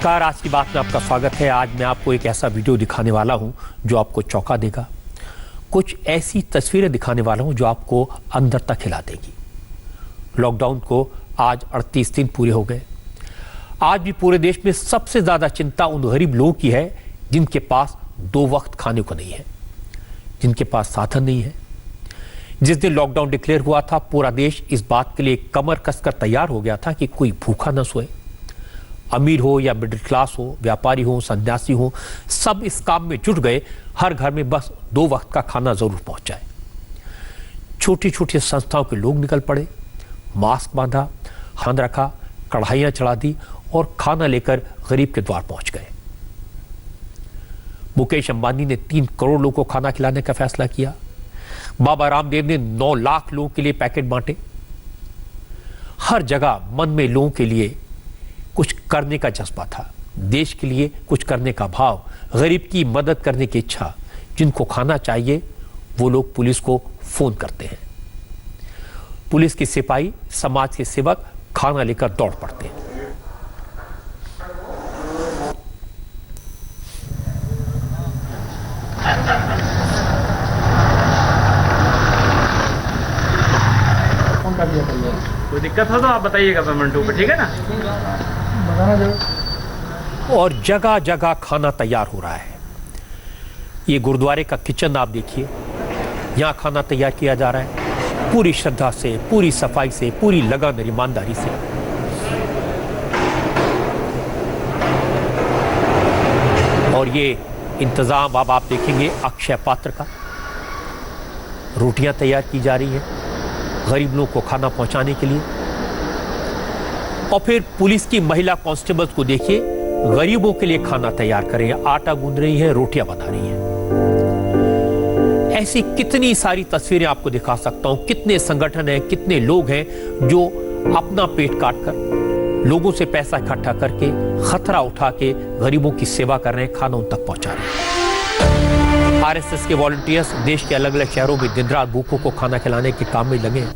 नमस्कार, आज की बात में आपका स्वागत है। आज मैं आपको एक ऐसा वीडियो दिखाने वाला हूं जो आपको चौंका देगा। कुछ ऐसी तस्वीरें दिखाने वाला हूं जो आपको अंदर तक हिला देगी। लॉकडाउन को आज 38 दिन पूरे हो गए। आज भी पूरे देश में सबसे ज्यादा चिंता उन गरीब लोगों की है जिनके पास 2 वक्त खाने को नहीं है, जिनके पास साधन नहीं है। जिस दिन लॉकडाउन डिक्लेयर हुआ था, पूरा देश इस बात के लिए कमर कसकर तैयार हो गया था कि कोई भूखा न सोए। अमीर हो या मिडिल क्लास हो, व्यापारी हो, सन्यासी हो, सब इस काम में जुट गए। हर घर में बस 2 वक्त का खाना जरूर पहुंच जाए। छोटी छोटी संस्थाओं के लोग निकल पड़े, मास्क बांधा, हाथ रखा, कढ़ाइयां चढ़ा दी और खाना लेकर गरीब के द्वार पहुंच गए। मुकेश अंबानी ने 3 करोड़ लोगों को खाना खिलाने का फैसला किया। बाबा रामदेव ने 9 लाख लोगों के लिए पैकेट बांटे। हर जगह मन में लोगों के लिए कुछ करने का जज्बा था, देश के लिए कुछ करने का भाव, गरीब की मदद करने की इच्छा। जिनको खाना चाहिए वो लोग पुलिस को फोन करते हैं। पुलिस के सिपाही, समाज के सेवक खाना लेकर दौड़ पड़ते हैं। कोई दिक्कत हो तो आप बताइएगा पेमेंट पे, ठीक है ना? बताना जरूर। और जगह जगह खाना तैयार हो रहा है। ये गुरुद्वारे का किचन आप देखिए, यहाँ खाना तैयार किया जा रहा है पूरी श्रद्धा से, पूरी सफाई से, पूरी लगन और ईमानदारी से। और ये इंतजाम अब आप देखेंगे अक्षय पात्र का। रोटियां तैयार की जा रही हैं गरीब लोगों को खाना पहुंचाने के लिए। और फिर पुलिस की महिला कांस्टेबल्स को देखिए, गरीबों के लिए खाना तैयार कर रही हैं, आटा गूंद रही हैं, रोटियां बना रही हैं। ऐसी कितनी सारी तस्वीरें आपको दिखा सकता हूं। कितने संगठन हैं, कितने लोग हैं जो अपना पेट काट कर, लोगों से पैसा इकट्ठा करके, खतरा उठा के गरीबों की सेवा कर रहे हैं, खाना उन तक पहुंचा रहे हैं। आरएसएस के वॉलंटियर्स देश के अलग अलग शहरों में दिन रात भूखों को खाना खिलाने के काम में लगे हैं।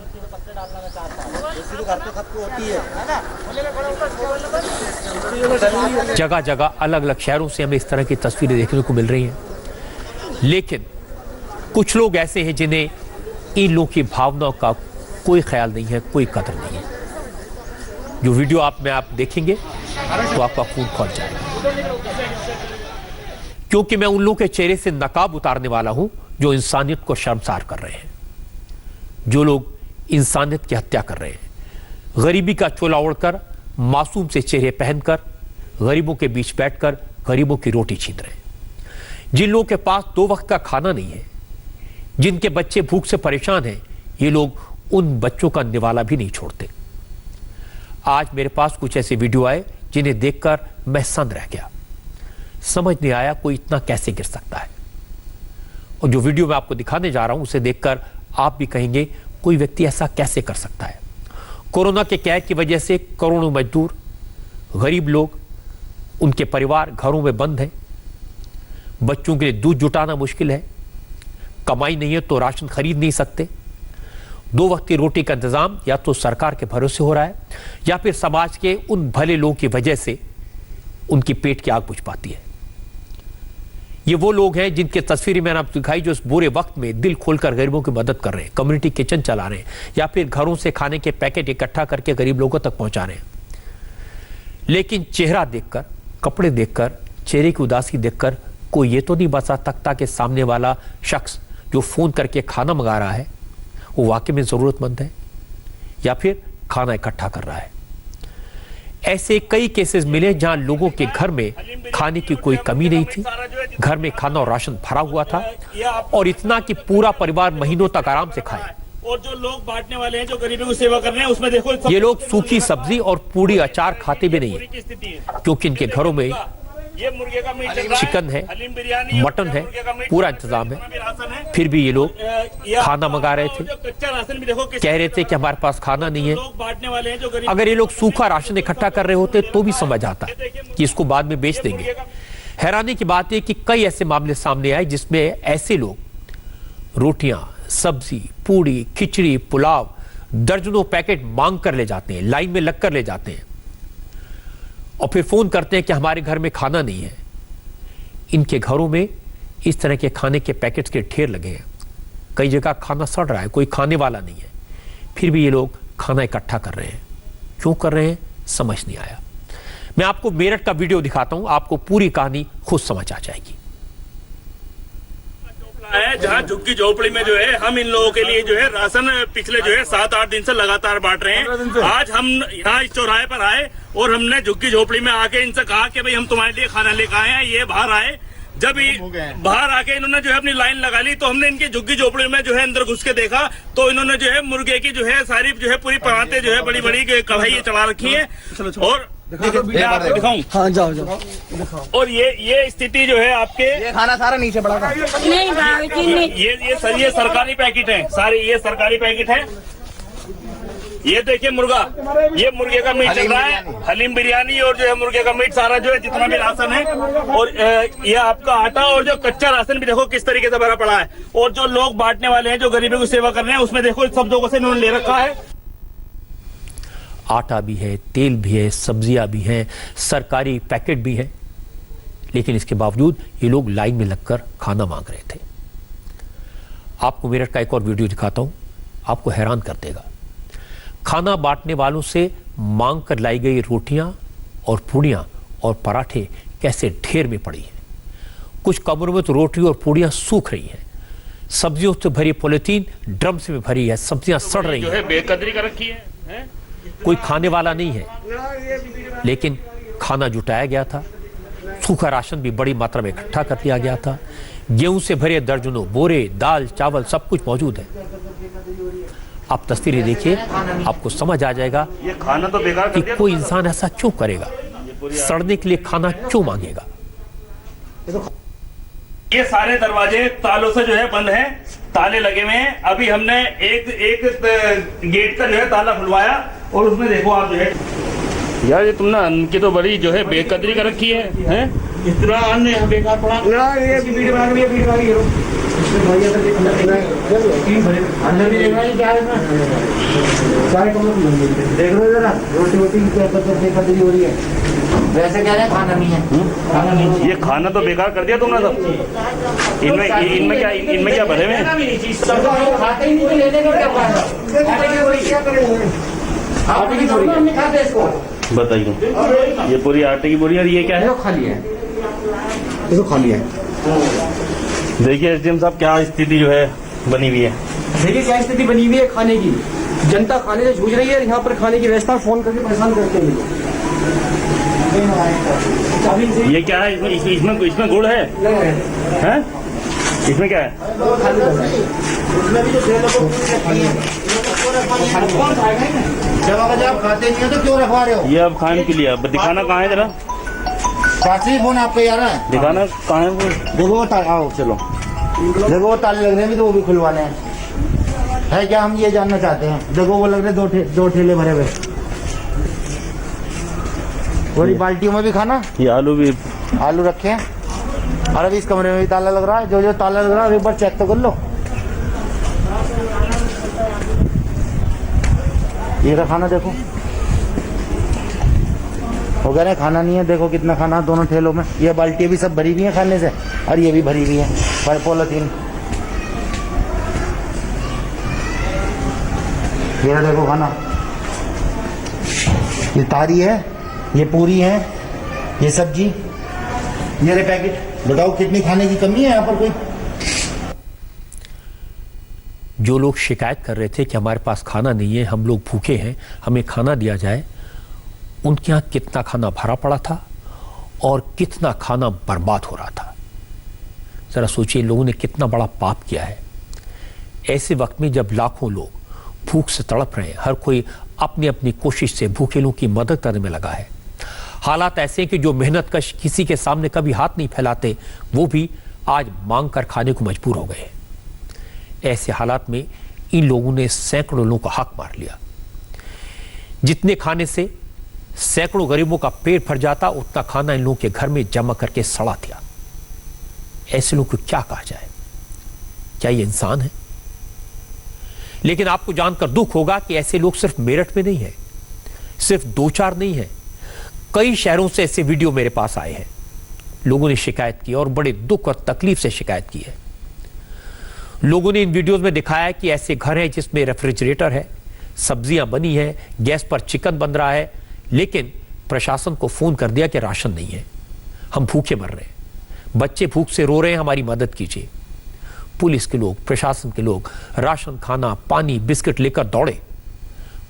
जगह जगह अलग अलग शहरों से हमें इस तरह की तस्वीरें देखने को मिल रही हैं। लेकिन कुछ लोग ऐसे हैं जिन्हें इन लोगों की भावनाओं का कोई ख्याल नहीं है, कोई कदर नहीं है। जो वीडियो आप देखेंगे तो आपका खून खौल जाएगा, क्योंकि मैं उन लोगों के चेहरे से नकाब उतारने वाला हूं जो इंसानियत को शर्मसार कर रहे हैं, जो लोग इंसानियत की हत्या कर रहे हैं। गरीबी का चोला ओढ़कर, मासूम से चेहरे पहनकर, गरीबों के बीच बैठकर गरीबों की रोटी छीन रहे हैं। जिन लोगों के पास 2 वक्त का खाना नहीं है, जिनके बच्चे भूख से परेशान हैं, ये लोग उन बच्चों का निवाला भी नहीं छोड़ते। आज मेरे पास कुछ ऐसे वीडियो आए जिन्हें देखकर मैं सन्न रह गया। समझ नहीं आया कोई इतना कैसे गिर सकता है। और जो वीडियो मैं आपको दिखाने जा रहा हूं उसे देखकर आप भी कहेंगे कोई व्यक्ति ऐसा कैसे कर सकता है। कोरोना के कहर की वजह से करोड़ों मजदूर, गरीब लोग, उनके परिवार घरों में बंद हैं। बच्चों के लिए दूध जुटाना मुश्किल है, कमाई नहीं है तो राशन खरीद नहीं सकते। 2 वक्त की रोटी का इंतजाम या तो सरकार के भरोसे हो रहा है या फिर समाज के उन भले लोगों की वजह से उनकी पेट की आग बुझ पाती है। ये वो लोग हैं जिनकी तस्वीरें मैंने आपको दिखाई, जो इस बुरे वक्त में दिल खोलकर गरीबों की मदद कर रहे हैं, कम्युनिटी किचन चला रहे हैं या फिर घरों से खाने के पैकेट इकट्ठा करके गरीब लोगों तक पहुंचा रहे हैं। लेकिन चेहरा देखकर, कपड़े देखकर, चेहरे की उदासी देखकर कोई ये तो नहीं बता सकता कि सामने वाला शख्स जो फोन करके खाना मंगा रहा है वो वाकई में जरूरतमंद है या फिर खाना इकट्ठा कर रहा है। ऐसे कई केसेस मिले जहां लोगों के घर में खाने की कोई कमी नहीं थी, घर में खाना और राशन भरा हुआ था, और इतना कि पूरा परिवार महीनों तक आराम से खाए। और जो लोग बांटने वाले हैं, जो गरीबों की सेवा कर रहे हैं, उसमें देखो ये लोग सूखी सब्जी और पूरी अचार खाते भी नहीं है, क्योंकि इनके घरों में ये मुर्गे का मीट, चिकन है, मटन है, पूरा इंतजाम है। फिर भी ये लोग खाना मंगा रहे थे, कह रहे थे कि हमारे पास खाना नहीं है। अगर ये लोग सूखा राशन इकट्ठा कर रहे होते तो भी समझ आता कि इसको बाद में बेच देंगे। हैरानी की बात है कि कई ऐसे मामले सामने आए जिसमें ऐसे लोग रोटियां, सब्जी, पूड़ी, खिचड़ी, पुलाव, दर्जनों पैकेट मांग कर ले जाते हैं, लाइन में लगकर ले जाते हैं। और फिर फोन करते हैं कि हमारे घर में खाना नहीं है। इनके घरों में इस तरह के खाने के पैकेट्स के ढेर लगे हैं, कई जगह खाना सड़ रहा है, कोई खाने वाला नहीं है, फिर भी ये लोग खाना इकट्ठा कर रहे हैं। क्यों कर रहे हैं समझ नहीं आया। मैं आपको मेरठ का वीडियो दिखाता हूं, आपको पूरी कहानी खुद समझ आ जाएगी। है जहाँ झुग्गी झोपड़ी में जो है हम इन लोगों के लिए जो है राशन पिछले जो है 7-8 दिन से लगातार बांट रहे हैं। आज हम यहाँ इस चौराहे पर आए और हमने झुग्गी झोपड़ी में आके इनसे कहा कि भाई हम तुम्हारे लिए खाना लेकर आए हैं। ये बाहर आए, जब बाहर आके इन्होंने जो है अपनी लाइन लगा ली तो हमने इनकी झुग्गी झोपड़ी में जो है अंदर घुस के देखा तो इन्होंने जो है मुर्गे की जो है सारी जो है पूरी पराते जो है बड़ी बड़ी कढ़ाई चढ़ा रखी है। और दिखाऊं? हाँ जाओ जाओ। और ये स्थिति जो है आपके ये खाना सारा नीचे पड़ा था। नहीं बाबूजी नहीं। ये सरकारी पैकेट है सारे, ये सरकारी पैकेट है। ये देखिए मुर्गा, ये मुर्गे का मीट चल रहा है, हलीम बिरयानी और जो है मुर्गे का मीट सारा जो है जितना भी राशन है। और ये आपका आटा और जो कच्चा राशन भी देखो किस तरीके से भरा पड़ा है। और जो लोग बांटने वाले हैं, जो गरीबों की सेवा कर रहे हैं, उसमें देखो सब लोगों से इन्होंने ले रखा है। आटा भी है, तेल भी है, सब्जियां भी हैं, सरकारी पैकेट भी है, लेकिन इसके बावजूद ये लोग लाइन में लगकर खाना मांग रहे थे। आपको मेरठ का एक और वीडियो दिखाता हूं, आपको हैरान कर देगा। खाना बांटने वालों से मांग कर लाई गई रोटियां और पूड़ियां और पराठे कैसे ढेर में पड़ी हैं। कुछ कमरों में तो रोटी और पूड़ियां सूख रही हैं, सब्जियों से भरी पॉलिथीन ड्रम से भरी है, सब्जियां सड़ रही जो हैं। है बेकदरी कर रखी है। कोई खाने वाला नहीं है, लेकिन खाना जुटाया गया था। सूखा राशन भी बड़ी मात्रा में इकट्ठा कर लिया गया था। गेहूं से भरे दर्जनों बोरे, दाल चावल सब कुछ मौजूद है। आप तस्वीरें देखिए, आपको समझ आ जाएगा ये खाना तो बेकार कि कोई इंसान ऐसा क्यों करेगा, सड़ने के लिए खाना क्यों मांगेगा। ये सारे दरवाजे तालों से जो है बंद हैं, ताले लगे हुए हैं। अभी हमने एक गेट का जो है ताला खुलवाया और उसमें देखो आप जो है यार, ये तुमने अन्न की तो बड़ी जो है बेकदरी कर रखी है, हैं? इतना अन्न यहाँ बेकार पड़ा। अंदर भी देखना क्या है ना, सारे देख लो जरा, रोटी वोटी बेकदरी हो रही है। वैसे कह रहे हैं खाना नहीं है, खाना नहीं। ये खाना तो बेकार कर दिया तुमने सब। इनमें क्या भरे हुए हैं? खाते ही नहीं, लेने का क्या फायदा। आटे की बोरी हमने खाते इसको, बताइए। ये पूरी आटे की बोरी और ये क्या है? खाली है, इसको खाली है। देखिए एसडीएम साहब क्या स्थिति जो है बनी हुई है। देखिए क्या स्थिति बनी हुई है खाने की। जनता खाने से जूझ रही है, यहाँ पर खाने की व्यवस्था फोन करके परेशान करते हैं। ये क्या है? इसमें गुड़ है, हैं? इसमें क्या है? उसमें भी जो जब खाते नहीं हो तो क्यों रखवा रहे हो? ये अब खाने के लिए, अब दिखाना कहाँ है जरा? पास फोन आपको यार है, दिखाना कहाँ है? देखो वो आओ चलो, देखो वो ताले लग रहे हैं भी, तो वो भी खुलवाने हैं। है क्या, हम ये जानना चाहते हैं। देखो वो लग रहे दो ठेले भरे हुए, पूरी बाल्टियों में भी खाना। ये आलू रखे हैं। और अभी इस कमरे में भी ताला लग रहा है। जो ताला लग रहा है एक बार चेक तो कर लो। ये रहा खाना, देखो हो गया ना, खाना नहीं है। देखो कितना खाना दोनों ठेलों में। ये बाल्टियाँ भी सब भरी हुई हैं खाने से, और ये भी भरी हुई है पर पॉलिथीन। ये देखो खाना, ये तारी है, ये पूरी है, ये सब्जी, ये रे पैकेट। बताओ कितनी खाने की कमी है यहाँ पर कोई। जो लोग शिकायत कर रहे थे कि हमारे पास खाना नहीं है, हम लोग भूखे हैं, हमें खाना दिया जाए, उनके यहाँ कितना खाना भरा पड़ा था और कितना खाना बर्बाद हो रहा था। जरा सोचिए, लोगों ने कितना बड़ा पाप किया है। ऐसे वक्त में जब लाखों लोग भूख से तड़प रहे हैं, हर कोई अपनी अपनी कोशिश से भूखे लोगों की मदद करने में लगा है। हालात ऐसे हैं कि जो मेहनत कश किसी के सामने कभी हाथ नहीं फैलाते, वो भी आज मांग कर खाने को मजबूर हो गए। ऐसे हालात में इन लोगों ने सैकड़ों लोगों का हक मार लिया। जितने खाने से सैकड़ों गरीबों का पेट भर जाता, उतना खाना इन लोगों के घर में जमा करके सड़ा दिया। ऐसे लोगों को क्या कहा जाए? क्या ये इंसान है? लेकिन आपको जानकर दुख होगा कि ऐसे लोग सिर्फ मेरठ में नहीं है, सिर्फ 2-4 नहीं है, कई शहरों से ऐसे वीडियो मेरे पास आए हैं, लोगों ने शिकायत की और बड़े दुख और तकलीफ से शिकायत की है। लोगों ने इन वीडियोस में दिखाया कि ऐसे घर हैं जिसमें रेफ्रिजरेटर है, सब्जियां बनी है, गैस पर चिकन बन रहा है, लेकिन प्रशासन को फोन कर दिया कि राशन नहीं है, हम भूखे मर रहे हैं, बच्चे भूख से रो रहे हैं, हमारी मदद कीजिए। पुलिस के लोग, प्रशासन के लोग राशन, खाना, पानी, बिस्किट लेकर दौड़े।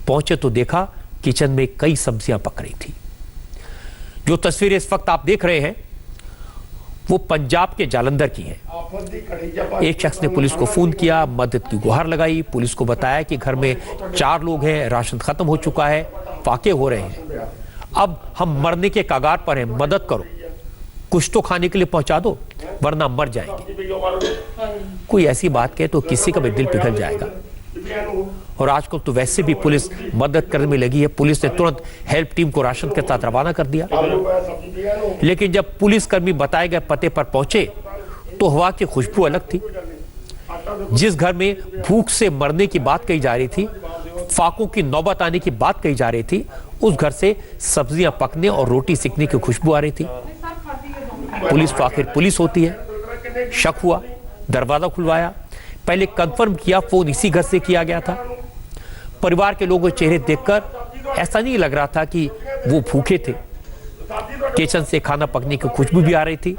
पहुंचे तो देखा किचन में कई सब्जियां पक रही थी। जो तस्वीरें इस वक्त आप देख रहे हैं वो पंजाब के जालंधर की हैं। एक शख्स ने पुलिस को फोन किया, मदद की गुहार लगाई। पुलिस को बताया कि घर में 4 लोग हैं, राशन खत्म हो चुका है, फाके हो रहे हैं, अब हम मरने के कगार पर हैं, मदद करो, कुछ तो खाने के लिए पहुंचा दो वरना मर जाएंगे। कोई ऐसी बात कहे तो किसी का भी दिल पिघल जाएगा। और आजकल तो वैसे भी पुलिस मदद करने में लगी है। पुलिस ने तुरंत हेल्प टीम को राशन के साथ रवाना कर दिया, लेकिन जब पुलिसकर्मी बताए गए पते पर पहुंचे तो हवा की खुशबू अलग थी। जिस घर में भूख से मरने की बात कही जा रही थी, फाकों की नौबत आने की बात कही जा रही थी, उस घर से सब्जियां पकने और रोटी सिकने की खुशबू आ रही थी। पुलिस तो आखिर पुलिस होती है। शक हुआ, दरवाजा खुलवाया, पहले कंफर्म किया फोन इसी घर से किया गया था। परिवार के लोगों के चेहरे देखकर ऐसा नहीं लग रहा था कि वो भूखे थे। किचन से खाना पकने की खुशबू भी आ रही थी।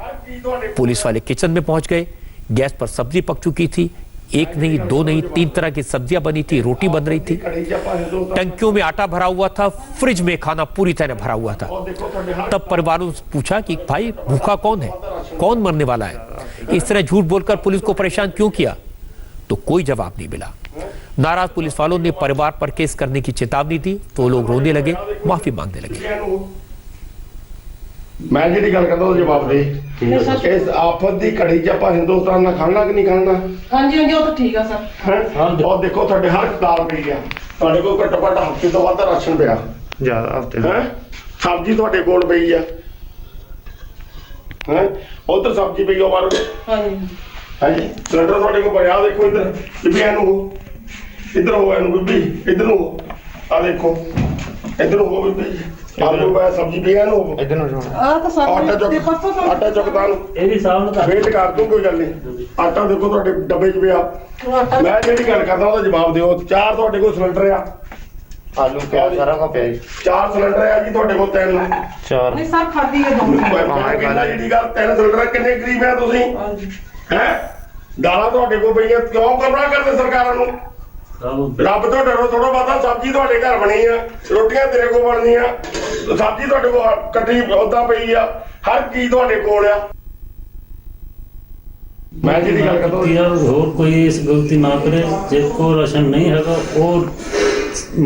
पुलिस वाले किचन में पहुंच गए, गैस पर सब्जी पक चुकी थी, 1 नहीं 2 नहीं 3 तरह की सब्जियां बनी थी, रोटी बन रही थी, टंकियों में आटा भरा हुआ था, फ्रिज में खाना पूरी तरह भरा हुआ था। तब परिवारों से पूछा कि भाई भूखा कौन है, कौन मरने वाला है, इस तरह झूठ बोलकर पुलिस को परेशान क्यों किया? तो कोई जवाब नहीं मिला। नाराज पुलिस वालों ने परिवार पर केस करने की चेतावनी दी तो लोग रोने लगे, माफी मांगने लगे। मैं जी गल करदा जवाब दे इस आफत की घड़ी च आपां हिंदुस्तान ना खाना कि नहीं खाना? हाँ जी वो तो ठीक है सर। और देखो तुहाडे हर दाल पई आ, तुहाडे कोल घट्टो घट्ट हफ्ते तो वध राशन पिया, ज्यादा हफ्ते है सब्जी तुहाडे कोल पई आ, है उधर सब्जी पई आ बाहर, हाँ जी है जी सिलेंडर तुहाडे कोल पिया, देखो इधर बीबी इनू इधर हो, इनू बीबी इधर हो, आ देखो इधर हो बीबी, आलू पाया सब्जी पई इनू इधर हो, आ तो सब आटा चुकदा ਇਹ ਵੀ ਸਾਹਮਣੇ ਤਾਂ वेट कर दूं कोई गल नहीं। आटा देखो तुहाडे डब्बे च पिया। मैं जेहड़ी गल करदा ਉਹਦਾ जवाब दिओ। 4 ਤੁਹਾਡੇ ਕੋਲ ਸਿਲੰਡਰ ਆ, आलू प्याज सारा का पिया जी, 4 सिलेंडर है जी ਤੁਹਾਡੇ ਕੋਲ 3 4 नहीं सर खादी है दोनों। ਕਹਿੰਦਾ ਜਿਹੜੀ ਗੱਲ 3 ਸਿਲੰਡਰ ਕਿੰਨੇ ਗਰੀਬ ਆ ਤੁਸੀਂ ਹੈ? ਦਾਲਾਂ ਤੁਹਾਡੇ ਕੋਲ ਪਈਆਂ, ਕਿਉਂ ਕਮਰਾ ਕਰਦੇ ਸਰਕਾਰਾਂ ਨੂੰ? ਰੱਬ ਤੋਂ ਡਰੋ ਥੋੜਾ ਬਹੁਤਾ। ਸਬਜ਼ੀ ਤੁਹਾਡੇ ਘਰ ਬਣੀ ਆ, ਰੋਟੀਆਂ ਤੇਰੇ ਕੋਲ ਬਣਦੀਆਂ, ਸਬਜ਼ੀ ਤੁਹਾਡੇ ਕੋਲ ਕੱਟੀ ਉਦਾਂ ਪਈ ਆ, ਹਰ ਚੀਜ਼ ਤੁਹਾਡੇ ਕੋਲ ਆ। ਮੈਂ ਜਿਹੜੀ ਗੱਲ ਕਰਦਾ यार और कोई इस गलती ना करे, जिसको राशन नहीं है और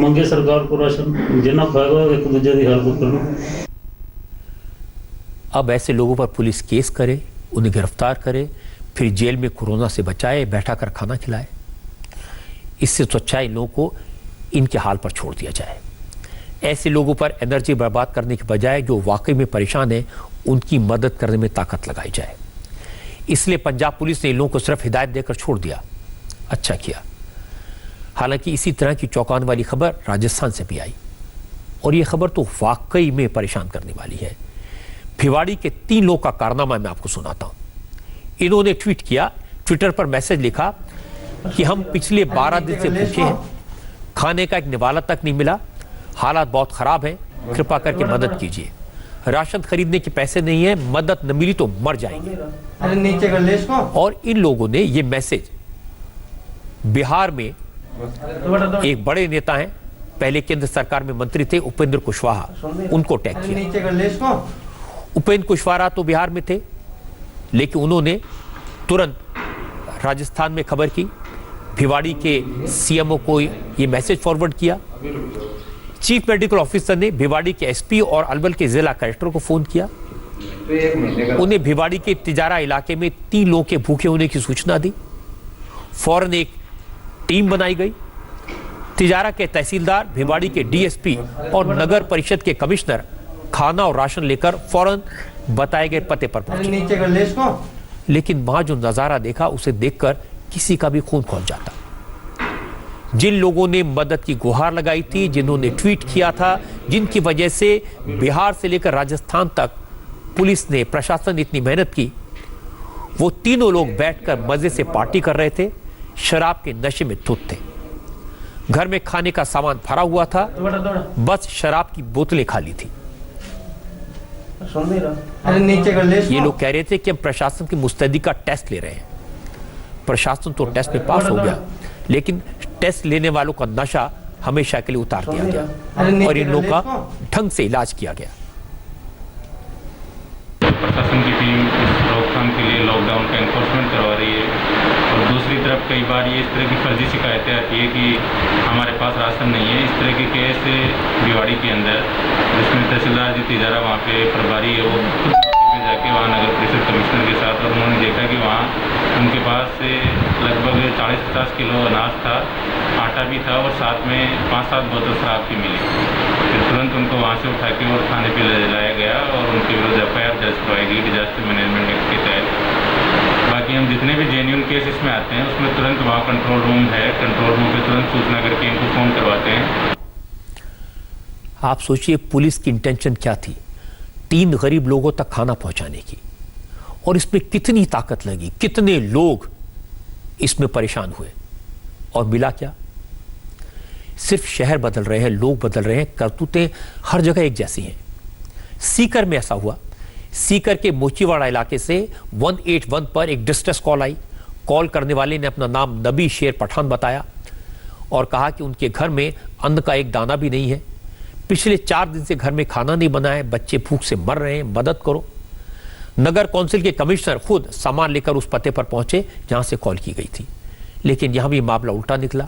मंगे सरकार को राशन, जिन्ना खाएगा एक दूसरे की हेल्प करना। अब ऐसे लोगों पर पुलिस केस करे, उन्हें गिरफ्तार करे, फिर जेल में कोरोना से बचाए, बैठा कर खाना खिलाए। इससे तो अच्छा इन लोगों को इनके हाल पर छोड़ दिया जाए। ऐसे लोगों पर एनर्जी बर्बाद करने के बजाय जो वाकई में परेशान है उनकी मदद करने में ताकत लगाई जाए। इसलिए पंजाब पुलिस ने इन लोगों को सिर्फ हिदायत देकर छोड़ दिया, अच्छा किया। हालांकि इसी तरह की चौंकाने वाली खबर राजस्थान से भी आई और ये खबर तो वाकई में परेशान करने वाली है। भिवाड़ी के 3 लोगों का कारनामा मैं आपको सुनाता हूं। इन्होंने ट्वीट किया, ट्विटर पर मैसेज लिखा कि हम पिछले 12 दिन से भूखे हैं, खाने का एक निवाला तक नहीं मिला, हालात बहुत खराब है, कृपा करके मदद कीजिए, राशन खरीदने के पैसे नहीं है, मदद न मिली तो मर जाएंगे। नीचे कर ले इसको। और इन लोगों ने ये मैसेज बिहार में एक बड़े नेता हैं, पहले केंद्र सरकार में मंत्री थे, उपेंद्र कुशवाहा, उनको टैग किया। नीचे कर ले इसको। उपेंद्र कुशवाहा तो बिहार में थे, लेकिन उन्होंने तुरंत राजस्थान में खबर की, भिवाड़ी के सीएमओ को ये मैसेज फॉरवर्ड किया। चीफ मेडिकल ऑफिसर ने भिवाड़ी के एसपी और अलवर के जिला कलेक्टर को फोन किया। उन्हें भिवाड़ी के तिजारा इलाके में 3 लोगों के भूखे होने की सूचना दी। फौरन एक टीम बनाई गई। तिजारा के तहसीलदार, भिवाड़ी के डीएसपी और नगर परिषद के कमिश्नर खाना और राशन लेकर फौरन बताए गए पते पर पहुंचे। नीचे कर ले इसको। लेकिन वहां जो नजारा देखा उसे देखकर किसी का भी खून खौल जाता। जिन लोगों ने मदद की गुहार लगाई थी, जिन्होंने ट्वीट किया था जिनकी वजह से बिहार से लेकर राजस्थान तक पुलिस ने, प्रशासन ने इतनी मेहनत की। वो तीनों लोग बैठकर मजे से पार्टी कर रहे थे, शराब के नशे में धुत थे। घर में खाने का सामान भरा हुआ था, बस शराब की बोतलें खाली थी। ये लोग कह रहे थे कि हम प्रशासन की मुस्तैदी का टेस्ट ले रहे हैं। प्रशासन तो टेस्ट में पास हो गया, लेकिन टेस्ट लेने वालों का नशा हमेशा के लिए उतार दिया गया और इन लोगों का ढंग से इलाज किया गया। प्रशासन की टीम इस रोकथाम के लिए लॉकडाउन का एनफोर्समेंट करवा रही है और दूसरी तरफ कई बार ये इस तरह की फर्जी शिकायतें आती है कि हमारे पास राशन नहीं है। इस तरह के केस भिवाड़ी के अंदर, जिसमें तहसीलदार जी तिजारा वहाँ पे प्रभारी है, वो खुद पे जाके वहाँ नगर परिषद कमिश्नर के साथ, और उन्होंने देखा कि वहाँ उनके पास से लगभग 40-50 किलो अनाज था, आटा भी था और साथ में 5-7 बोतल शराब की मिली। फिर तुरंत उनको वहाँ से उठा के और थाने पे ले जाया गया और उनके विरुद्ध FIR दर्ज करवाई गई डिजास्टर मैनेजमेंट एक्ट के तहत। बाकी हम जितने भी जेन्युइन केस इसमें आते हैं उसमें तुरंत वहाँ कंट्रोल रूम है, कंट्रोल रूम पे तुरंत सूचना करके इनको फोन करवाते हैं। आप सोचिए पुलिस की इंटेंशन क्या थी, 3 गरीब लोगों तक खाना पहुंचाने की, और इसमें कितनी ताकत लगी, कितने लोग इसमें परेशान हुए, और मिला क्या? सिर्फ शहर बदल रहे हैं, लोग बदल रहे हैं, करतूतें हर जगह एक जैसी हैं। सीकर में ऐसा हुआ। सीकर के मोचीवाड़ा इलाके से 181 पर एक डिस्ट्रेस कॉल आई। कॉल करने वाले ने अपना नाम नबी शेर पठान बताया और कहा कि उनके घर में अन्न का एक दाना भी नहीं है, पिछले 4 दिन से घर में खाना नहीं बना है, बच्चे भूख से मर रहे हैं, मदद करो। नगर कौंसिल के कमिश्नर खुद सामान लेकर उस पते पर पहुंचे जहां से कॉल की गई थी, लेकिन यहां भी मामला उल्टा निकला।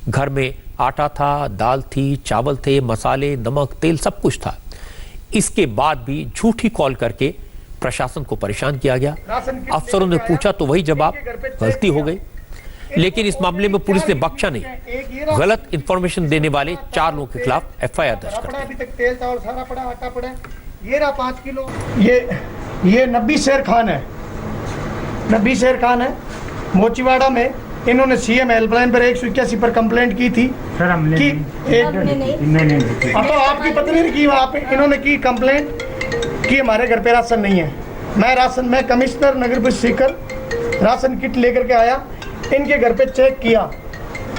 घर में आटा था, दाल थी, चावल थे, मसाले, नमक, तेल सब कुछ था। इसके बाद भी झूठी कॉल करके प्रशासन को परेशान किया गया। अफसरों ने पूछा तो वही जवाब, गलती हो गई। लेकिन इस मामले में पुलिस ने बख्शा नहीं। गलत इंफॉर्मेशन देने वाले 4 लोगों के खिलाफ FIR दर्ज कर दी। अभी तक तेल चावल सारा पड़ा, आटा पड़ा, ये रहा 5 किलो। ये नबी शेर खान है, नबी शेर खान है। मोचीवाड़ा में इन्होंने CM हेल्पलाइन पर 181 पर कंप्लेंट की थी कि तो आपकी पत्नी ने की, वहाँ पे इन्होंने की कंप्लेंट कि हमारे घर पे राशन नहीं है। मैं कमिश्नर नगर परिषद सीकर राशन किट लेकर के आया, इनके घर पे चेक किया,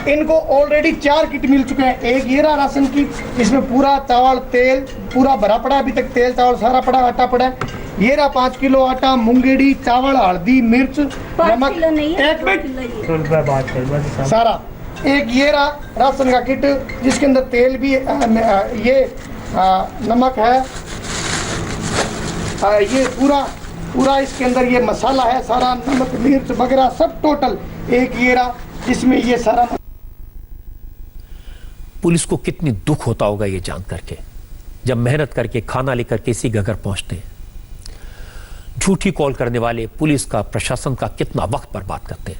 इनको ऑलरेडी 4 किट मिल चुके हैं। एक ये रहा राशन किट, इसमें पूरा चावल तेल पूरा भरा पड़ा, अभी तक तेल चावल सारा पड़ा, आटा पड़ा है। ये रहा 5 किलो आटा, मूंगेड़ी, चावल, हल्दी, मिर्च, नमक, एक मिनट सारा। एक ये रहा राशन का किट जिसके अंदर तेल भी नमक है, ये पूरा इसके अंदर ये मसाला है सारा, नमक, मिर्च वगैरह सब टोटल। एक ये रहा जिसमें ये सारा। पुलिस को कितनी दुख होता होगा ये जान करके, जब मेहनत करके खाना लेकर किसी के घर पहुंचते हैं। झूठी कॉल करने वाले पुलिस का, प्रशासन का कितना वक्त बर्बाद करते हैं।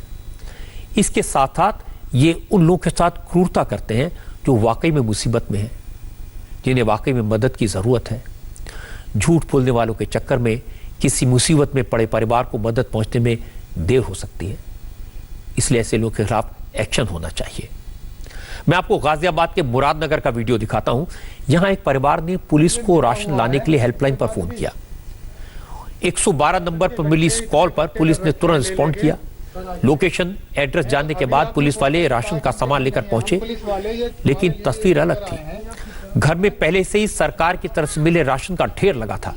इसके साथ साथ ये उन लोगों के साथ क्रूरता करते हैं जो वाकई में मुसीबत में हैं, जिन्हें वाकई में मदद की ज़रूरत है। झूठ बोलने वालों के चक्कर में किसी मुसीबत में पड़े परिवार को मदद पहुंचने में देर हो सकती है, इसलिए ऐसे लोगों के खिलाफ एक्शन होना चाहिए। मैं आपको गाजियाबाद के मुरादनगर का वीडियो दिखाता हूं। यहां एक परिवार ने पुलिस को राशन लाने के लिए हेल्पलाइन पर फोन किया। 112 नंबर पर मिली इस कॉल पर पुलिस ने तुरंत रिस्पॉन्ड किया। लोकेशन, एड्रेस जानने के बाद पुलिस वाले राशन का सामान लेकर पहुंचे, लेकिन तस्वीर अलग थी। घर में पहले से ही सरकार की तरफ से मिले राशन का ढेर लगा था।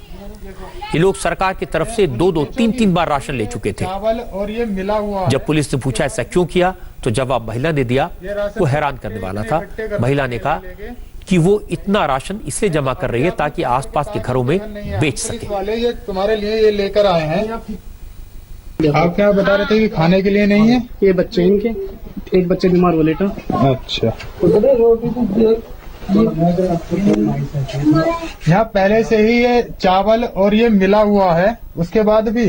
ये लोग सरकार की तरफ से 2-2, 3-3 बार राशन ले चुके थे। और ये मिला हुआ। जब पुलिस ने पूछा ऐसा क्यों किया, तो जवाब महिला ने दिया, वो हैरान करने वाला था। महिला ने कहा कि वो इतना राशन इसलिए जमा कर रही है ताकि आसपास के घरों में बेच सके। वाले ये तुम्हारे लिए ये लेकर आए हैं। आप क्या बता रहे थे कि खाने के लिए नहीं है? ये बच्चे इनके, एक बच्चे बीमार हुआ लेटा। अच्छा, यहाँ पहले से ही ये चावल और ये मिला हुआ है, उसके बाद भी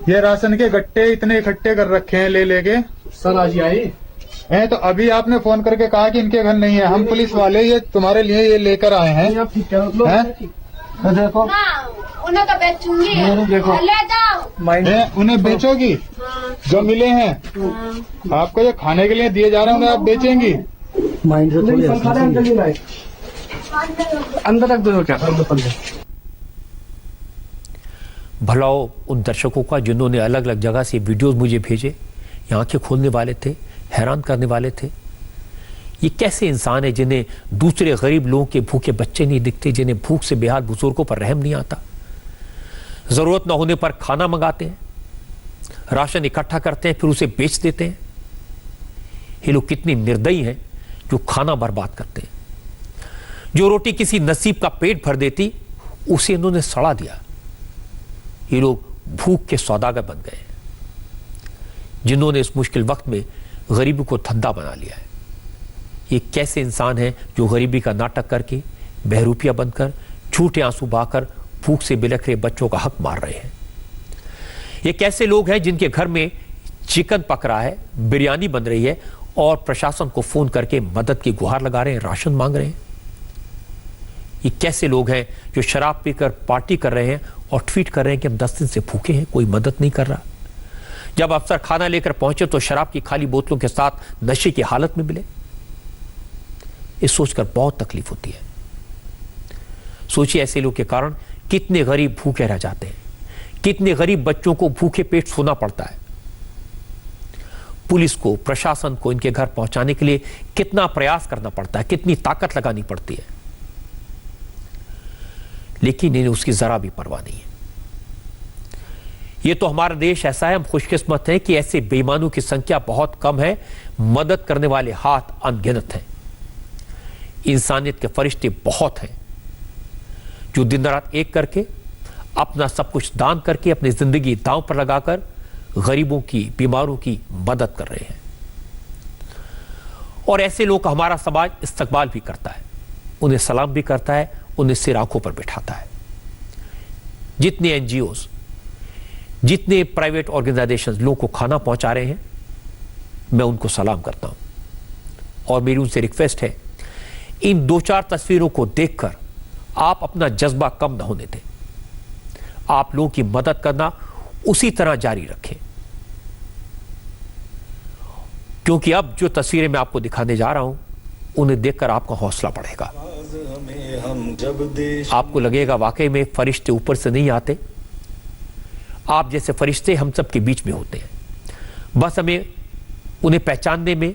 ये राशन के गट्टे इतने इकट्ठे कर रखे हैं ले लेके। सर आज आए तो अभी आपने फोन करके कहा कि इनके घर नहीं है। हम पुलिस वाले ये तुम्हारे लिए ये लेकर आए हैं। तो देखो उन्हें तो बेचूंगी, ले जाओ। उन्हें बेचोगी? जो मिले हैं आपको ये खाने के लिए दिए जा रहे होंगे, आप बेचेंगी? अंदर रख दो क्या अंदर। भला हो उन दर्शकों का जिन्होंने अलग अलग जगह से वीडियोस मुझे भेजे, ये आंखें खोलने वाले थे, हैरान करने वाले थे। ये कैसे इंसान है जिन्हें दूसरे गरीब लोगों के भूखे बच्चे नहीं दिखते, जिन्हें भूख से बेहाल बुजुर्गों पर रहम नहीं आता, जरूरत न होने पर खाना मंगाते हैं, राशन इकट्ठा करते हैं फिर उसे बेच देते हैं। ये लोग कितने निर्दयी हैं जो खाना बर्बाद करते हैं। जो रोटी किसी नसीब का पेट भर देती उसे इन्होंने सड़ा दिया। ये लोग भूख के सौदागर बन गए, जिन्होंने इस मुश्किल वक्त में गरीबी को धंधा बना लिया है। ये कैसे इंसान हैं जो गरीबी का नाटक करके, बहरूपिया बनकर, झूठे आंसू बहाकर भूख से बिलख रहे बच्चों का हक मार रहे हैं। ये कैसे लोग हैं जिनके घर में चिकन पक रहा है, बिरयानी बन रही है और प्रशासन को फोन करके मदद की गुहार लगा रहे हैं, राशन मांग रहे हैं। ये कैसे लोग हैं जो शराब पीकर पार्टी कर रहे हैं और ट्वीट कर रहे हैं कि हम 10 दिन से भूखे हैं, कोई मदद नहीं कर रहा। जब अफसर खाना लेकर पहुंचे तो शराब की खाली बोतलों के साथ नशे की हालत में मिले। ये सोचकर बहुत तकलीफ होती है। सोचिए ऐसे लोग के कारण कितने गरीब भूखे रह जाते हैं, कितने गरीब बच्चों को भूखे पेट सोना पड़ता है। पुलिस को, प्रशासन को इनके घर पहुंचाने के लिए कितना प्रयास करना पड़ता है, कितनी ताकत लगानी पड़ती है, लेकिन इन्हें उसकी जरा भी परवाह नहीं है। ये तो हमारा देश ऐसा है, हम खुशकिस्मत हैं कि ऐसे बेईमानों की संख्या बहुत कम है, मदद करने वाले हाथ अनगिनत हैं। इंसानियत के फरिश्ते बहुत हैं जो दिन रात एक करके, अपना सब कुछ दान करके, अपनी जिंदगी दांव पर लगाकर गरीबों की, बीमारों की मदद कर रहे हैं। और ऐसे लोग हमारा समाज इस्तकबाल भी करता है, उन्हें सलाम भी करता है, उन्हें सिर आंखों पर बिठाता है। जितने एनजीओज, जितने प्राइवेट ऑर्गेनाइजेशंस लोगों को खाना पहुंचा रहे हैं, मैं उनको सलाम करता हूं। और मेरी उनसे रिक्वेस्ट है, इन 2-4 तस्वीरों को देखकर आप अपना जज्बा कम न होने दें। आप लोगों की मदद करना उसी तरह जारी रखें, क्योंकि अब जो तस्वीरें मैं आपको दिखाने जा रहा हूं, उन्हें देखकर आपका हौसला बढ़ेगा। आपको लगेगा वाकई में फरिश्ते ऊपर से नहीं आते, आप जैसे फरिश्ते हम सब के बीच में होते हैं। बस हमें उन्हें पहचानने में,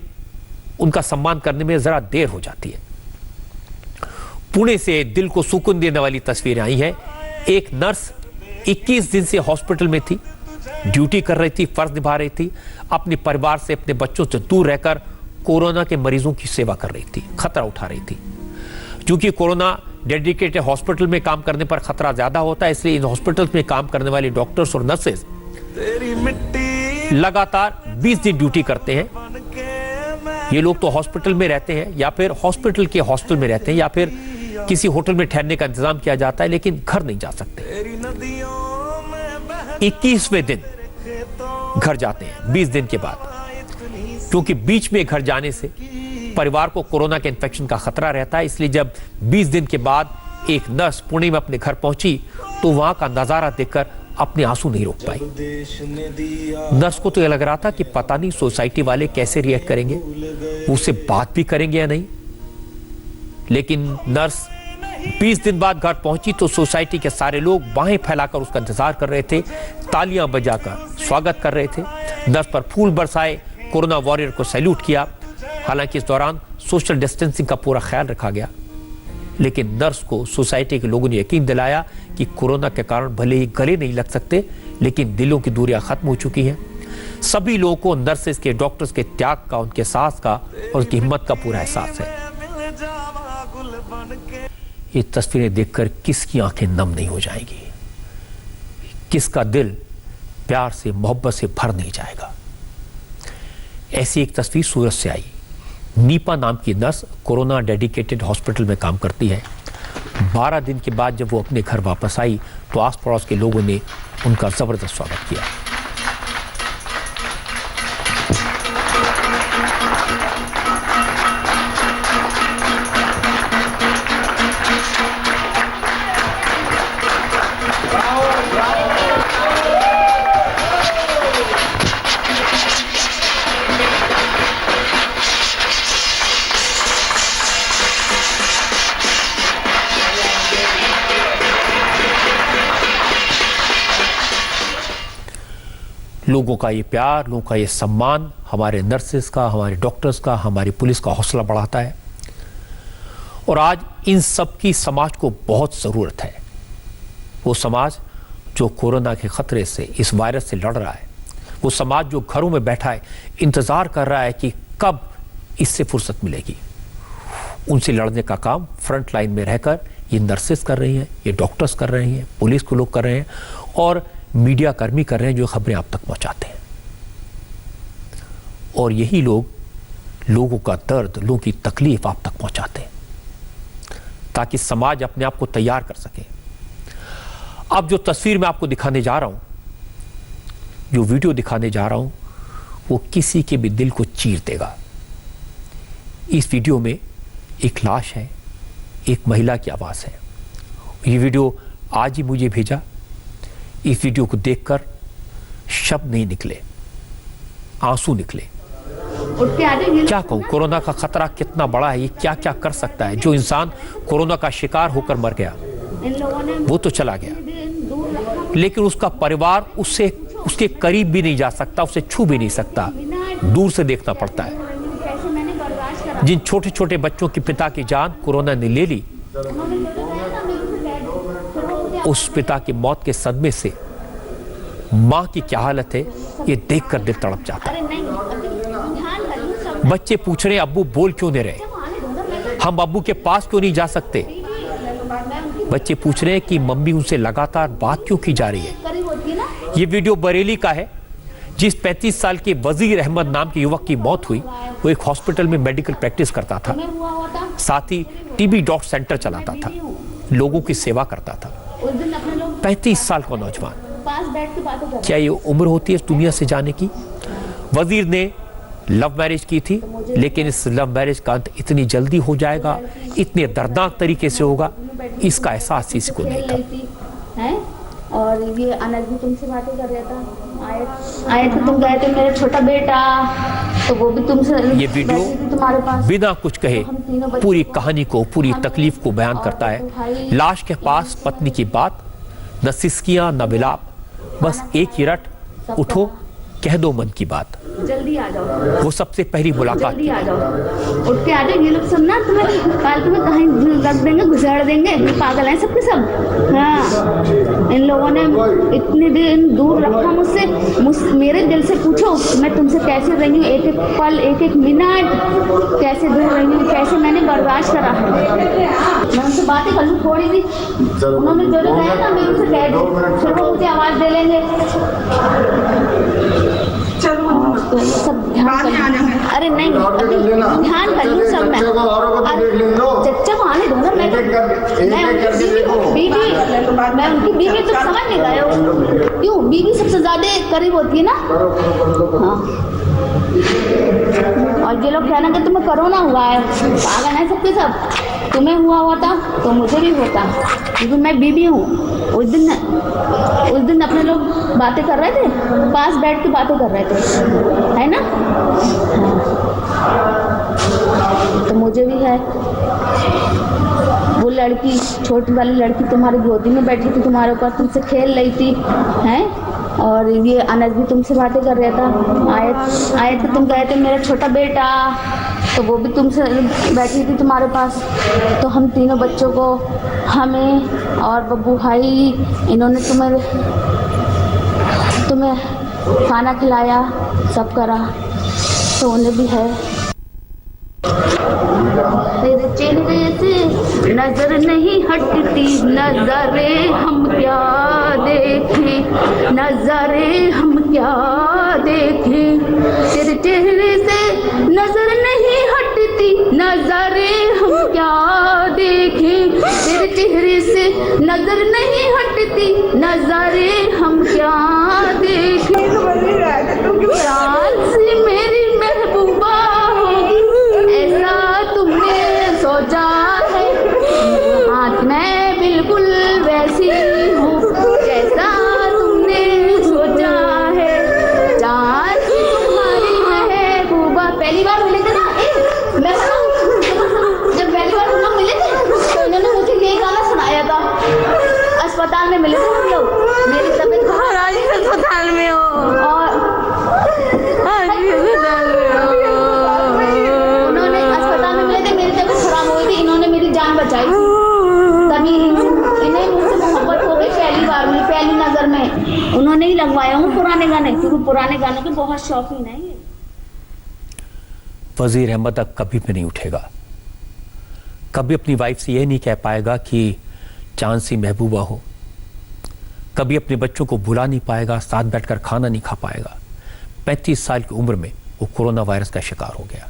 उनका सम्मान करने में जरा देर हो जाती है। पुणे से दिल को सुकून देने वाली तस्वीरें आई हैं। एक नर्स 21 दिन से हॉस्पिटल में थी, ड्यूटी कर रही थी, फर्ज निभा रही थी, अपने परिवार से, अपने बच्चों से दूर रहकर कोरोना के मरीजों की सेवा कर रही थी, खतरा उठा रही थी। क्योंकि कोरोना डेडिकेटेड हॉस्पिटल में काम करने पर खतरा ज्यादा होता है, इसलिए इन हॉस्पिटल्स में काम करने वाले डॉक्टर्स और नर्सेज लगातार 20 दिन ड्यूटी करते हैं। ये लोग तो हॉस्पिटल में रहते हैं, या फिर हॉस्पिटल के हॉस्टल में रहते हैं, या फिर किसी होटल में ठहरने का इंतजाम किया जाता है, लेकिन घर नहीं जा सकते। 21वें दिन घर जाते हैं 20 दिन के बाद, क्योंकि बीच में घर जाने से परिवार को कोरोना के इन्फेक्शन का खतरा रहता है। इसलिए जब 20 दिन के बाद एक नर्स पुणे में अपने घर पहुंची तो वहां का नजारा देखकर अपने आंसू नहीं रोक पाई। नर्स को तो यह लग रहा था कि पता नहीं सोसाइटी वाले कैसे रिएक्ट करेंगे, उससे बात भी करेंगे या नहीं। लेकिन नर्स 20 दिन बाद घर पहुंची तो सोसाइटी के सारे लोग बाहें फैलाकर उसका इंतजार कर रहे थे, तालियां बजाकर स्वागत कर रहे थे, नर्स पर फूल बरसाए, कोरोना वॉरियर को सैल्यूट किया। हालांकि इस दौरान सोशल डिस्टेंसिंग का पूरा ख्याल रखा गया, लेकिन नर्स को सोसाइटी के लोगों ने यकीन दिलाया कि कोरोना के कारण भले ही गले नहीं लग सकते, लेकिन दिलों की दूरियां खत्म हो चुकी हैं। सभी लोगों को नर्सेस के, डॉक्टर्स के त्याग का, उनके साहस का और उनकी हिम्मत का पूरा एहसास है। ये तस्वीरें देखकर किसकी आंखें नम नहीं हो जाएंगी, किसका दिल प्यार से, मोहब्बत से भर नहीं जाएगा। ऐसी एक तस्वीर सूरत से आई। नीपा नाम की नर्स कोरोना डेडिकेटेड हॉस्पिटल में काम करती है। 12 दिन के बाद जब वो अपने घर वापस आई तो आस पड़ोस के लोगों ने उनका जबरदस्त स्वागत किया। लोगों का ये प्यार, लोगों का ये सम्मान हमारे नर्सेस का, हमारे डॉक्टर्स का, हमारी पुलिस का हौसला बढ़ाता है। और आज इन सब की समाज को बहुत ज़रूरत है। वो समाज जो कोरोना के खतरे से, इस वायरस से लड़ रहा है, वो समाज जो घरों में बैठा है, इंतज़ार कर रहा है कि कब इससे फुर्सत मिलेगी। उनसे लड़ने का काम फ्रंट लाइन में रहकर ये नर्सेस कर रही हैं, ये डॉक्टर्स कर रहे हैं, पुलिस के लोग कर रहे हैं और मीडिया कर्मी कर रहे हैं जो खबरें आप तक पहुंचाते हैं। और यही लोग लोगों का दर्द, लोगों की तकलीफ आप तक पहुंचाते हैं ताकि समाज अपने आप को तैयार कर सके। अब जो तस्वीर मैं आपको दिखाने जा रहा हूं, जो वीडियो दिखाने जा रहा हूं, वो किसी के भी दिल को चीर देगा। इस वीडियो में एक लाश है, एक महिला की आवाज़ है। ये वीडियो आज ही मुझे भेजा। इस वीडियो को देखकर शब्द नहीं निकले, आंसू निकले। क्या कहूँ, कोरोना का खतरा कितना बड़ा है, ये क्या क्या कर सकता है। जो इंसान कोरोना का शिकार होकर मर गया वो तो चला गया, लेकिन उसका परिवार उससे, उसके करीब भी नहीं जा सकता, उसे छू भी नहीं सकता, दूर से देखना पड़ता है। जिन छोटे छोटे बच्चों के पिता की जान कोरोना ने ले ली, उस पिता की मौत के सदमे से मां की क्या हालत है ये देखकर दिल तड़प जाता है। बच्चे पूछ रहे अब्बू बोल क्यों नहीं रहे, हम अब्बू के पास क्यों नहीं जा सकते। बच्चे पूछ रहे हैं कि मम्मी उनसे लगातार बात क्यों की जा रही है। ये वीडियो बरेली का है। जिस 35 साल के वजीर अहमद नाम के युवक की मौत हुई, वो एक हॉस्पिटल में मेडिकल प्रैक्टिस करता था, साथ ही टीबी डॉट सेंटर चलाता था, लोगों की सेवा करता था। 35 साल का नौजवान, क्या ये उम्र होती है इस दुनिया से जाने की। वजीर ने लव मैरिज की थी, लेकिन इस लव मैरिज का अंत इतनी जल्दी हो जाएगा, इतने दर्दनाक तरीके से होगा, इसका एहसास किसी को नहीं था। और ये अनज भी तुमसे बातें कर रहा था, आए थे तुम, गए थे मेरा छोटा बेटा, तो वो भी तुमसे। ये वीडियो बिना कुछ कहे पूरी कहानी को, पूरी तकलीफ को बयान करता है। लाश के पास पत्नी की बात, न सिसकियां न विलाप, बस एक ही रट, उठो कह दो मन की बात। जल्दी आ जाओ, वो सबसे पहली मुलाकात जल्दी आ जाओ, उठ के आ जाओ। ये लोग सुनना तुम्हें काल तुम्हें कहीं रख देंगे, घुसाड़ देंगे, पागल हैं सबके सब। हाँ, इन लोगों ने इतने दिन दूर रखा मुझसे। मेरे दिल से पूछो मैं तुमसे कैसे रही हूँ, एक एक पल, एक एक मिनट कैसे दूर रही हूँ, कैसे मैंने बर्दाश्त करा है। मैं उनसे बातें कर लूँ थोड़ी सी, उन्होंने जो जो कहा ना मैं उनसे कह दूँ, फिर वो मुझे आवाज़ दे लेंगे। सब ध्यान, अरे नहीं ध्यान कर लूँ सब मैं। चच्चा को आने दूंगा मैं उनकी बीवी तो समझ नहीं गए हो क्यों, बीवी सबसे ज्यादा करीब होती है ना। हाँ, और ये लोग कहना कि तुम्हें कोरोना हुआ है, पागल है सबके सब। तुम्हें हुआ होता तो मुझे भी होता, क्योंकि मैं बीबी हूँ। उस दिन अपने लोग बातें कर रहे थे, पास बैठ के बातें कर रहे थे, है ना। तो मुझे भी है। वो लड़की, छोटी वाली लड़की तुम्हारी गोदी में बैठी थी, तुम्हारे ऊपर तुमसे खेल रही थी, हैं। और ये अनज भी तुमसे बातें कर रहा था। आए थे तुम, गए थे मेरा छोटा बेटा, तो वो भी तुमसे बैठी थी तुम्हारे पास। तो हम तीनों बच्चों को, हमें और बब्बू भाई, इन्होंने तुम्हें खाना खिलाया, सब करा, तो उन्हें भी है। तेरे चेहरे से नजर नहीं हटती, नजरे हम क्या देखें, नजरे हम क्या देखें। तेरे चेहरे से नजर नहीं हटती, नजरे हम क्या देखें। तेरे चेहरे से नजर नहीं हटती, नजरे हम क्या देखें। प्राण से मेरी महबूबा ऐसा तुमने सोचा है, हाथ में बिल्कुल वैसी हूँ जैसा तुमने सोचा है। जान तुम्हारी महबूबा। पहली बार मिले थे ना, मैं जब पहली बार हम लोग मिले थे तो इन्होंने मुझे ये गाना सुनाया था। अस्पताल में मिले थे हम लोग, मेरी तबीयत खराब शुरू पुराने गानों के बहुत शौकीन है ये। वजीर अहमद अब कभी भी नहीं उठेगा, कभी अपनी वाइफ से यह नहीं कह पाएगा कि चांद सी महबूबा हो, कभी अपने बच्चों को भुला नहीं पाएगा, साथ बैठकर खाना नहीं खा पाएगा। 35 साल की उम्र में वो कोरोना वायरस का शिकार हो गया।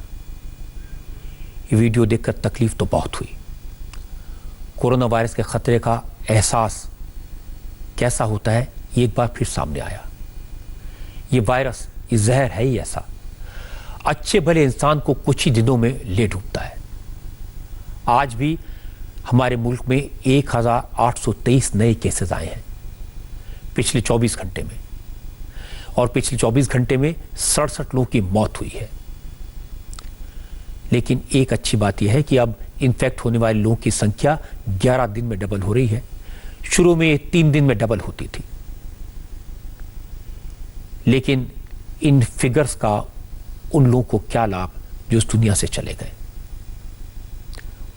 ये वीडियो देखकर तकलीफ तो बहुत हुई। कोरोना वायरस के खतरे का एहसास कैसा होता है ये एक बार फिर सामने आया। ये वायरस, ये जहर है ही ऐसा, अच्छे भले इंसान को कुछ ही दिनों में ले डूबता है। आज भी हमारे मुल्क में 1823 नए केसेस आए हैं पिछले 24 घंटे में, और पिछले 24 घंटे में 67 लोगों की मौत हुई है। लेकिन एक अच्छी बात यह है कि अब इन्फेक्ट होने वाले लोगों की संख्या 11 दिन में डबल हो रही है। शुरू में 3 दिन में डबल होती थी, लेकिन इन फिगर्स का उन लोगों को क्या लाभ जो इस दुनिया से चले गए?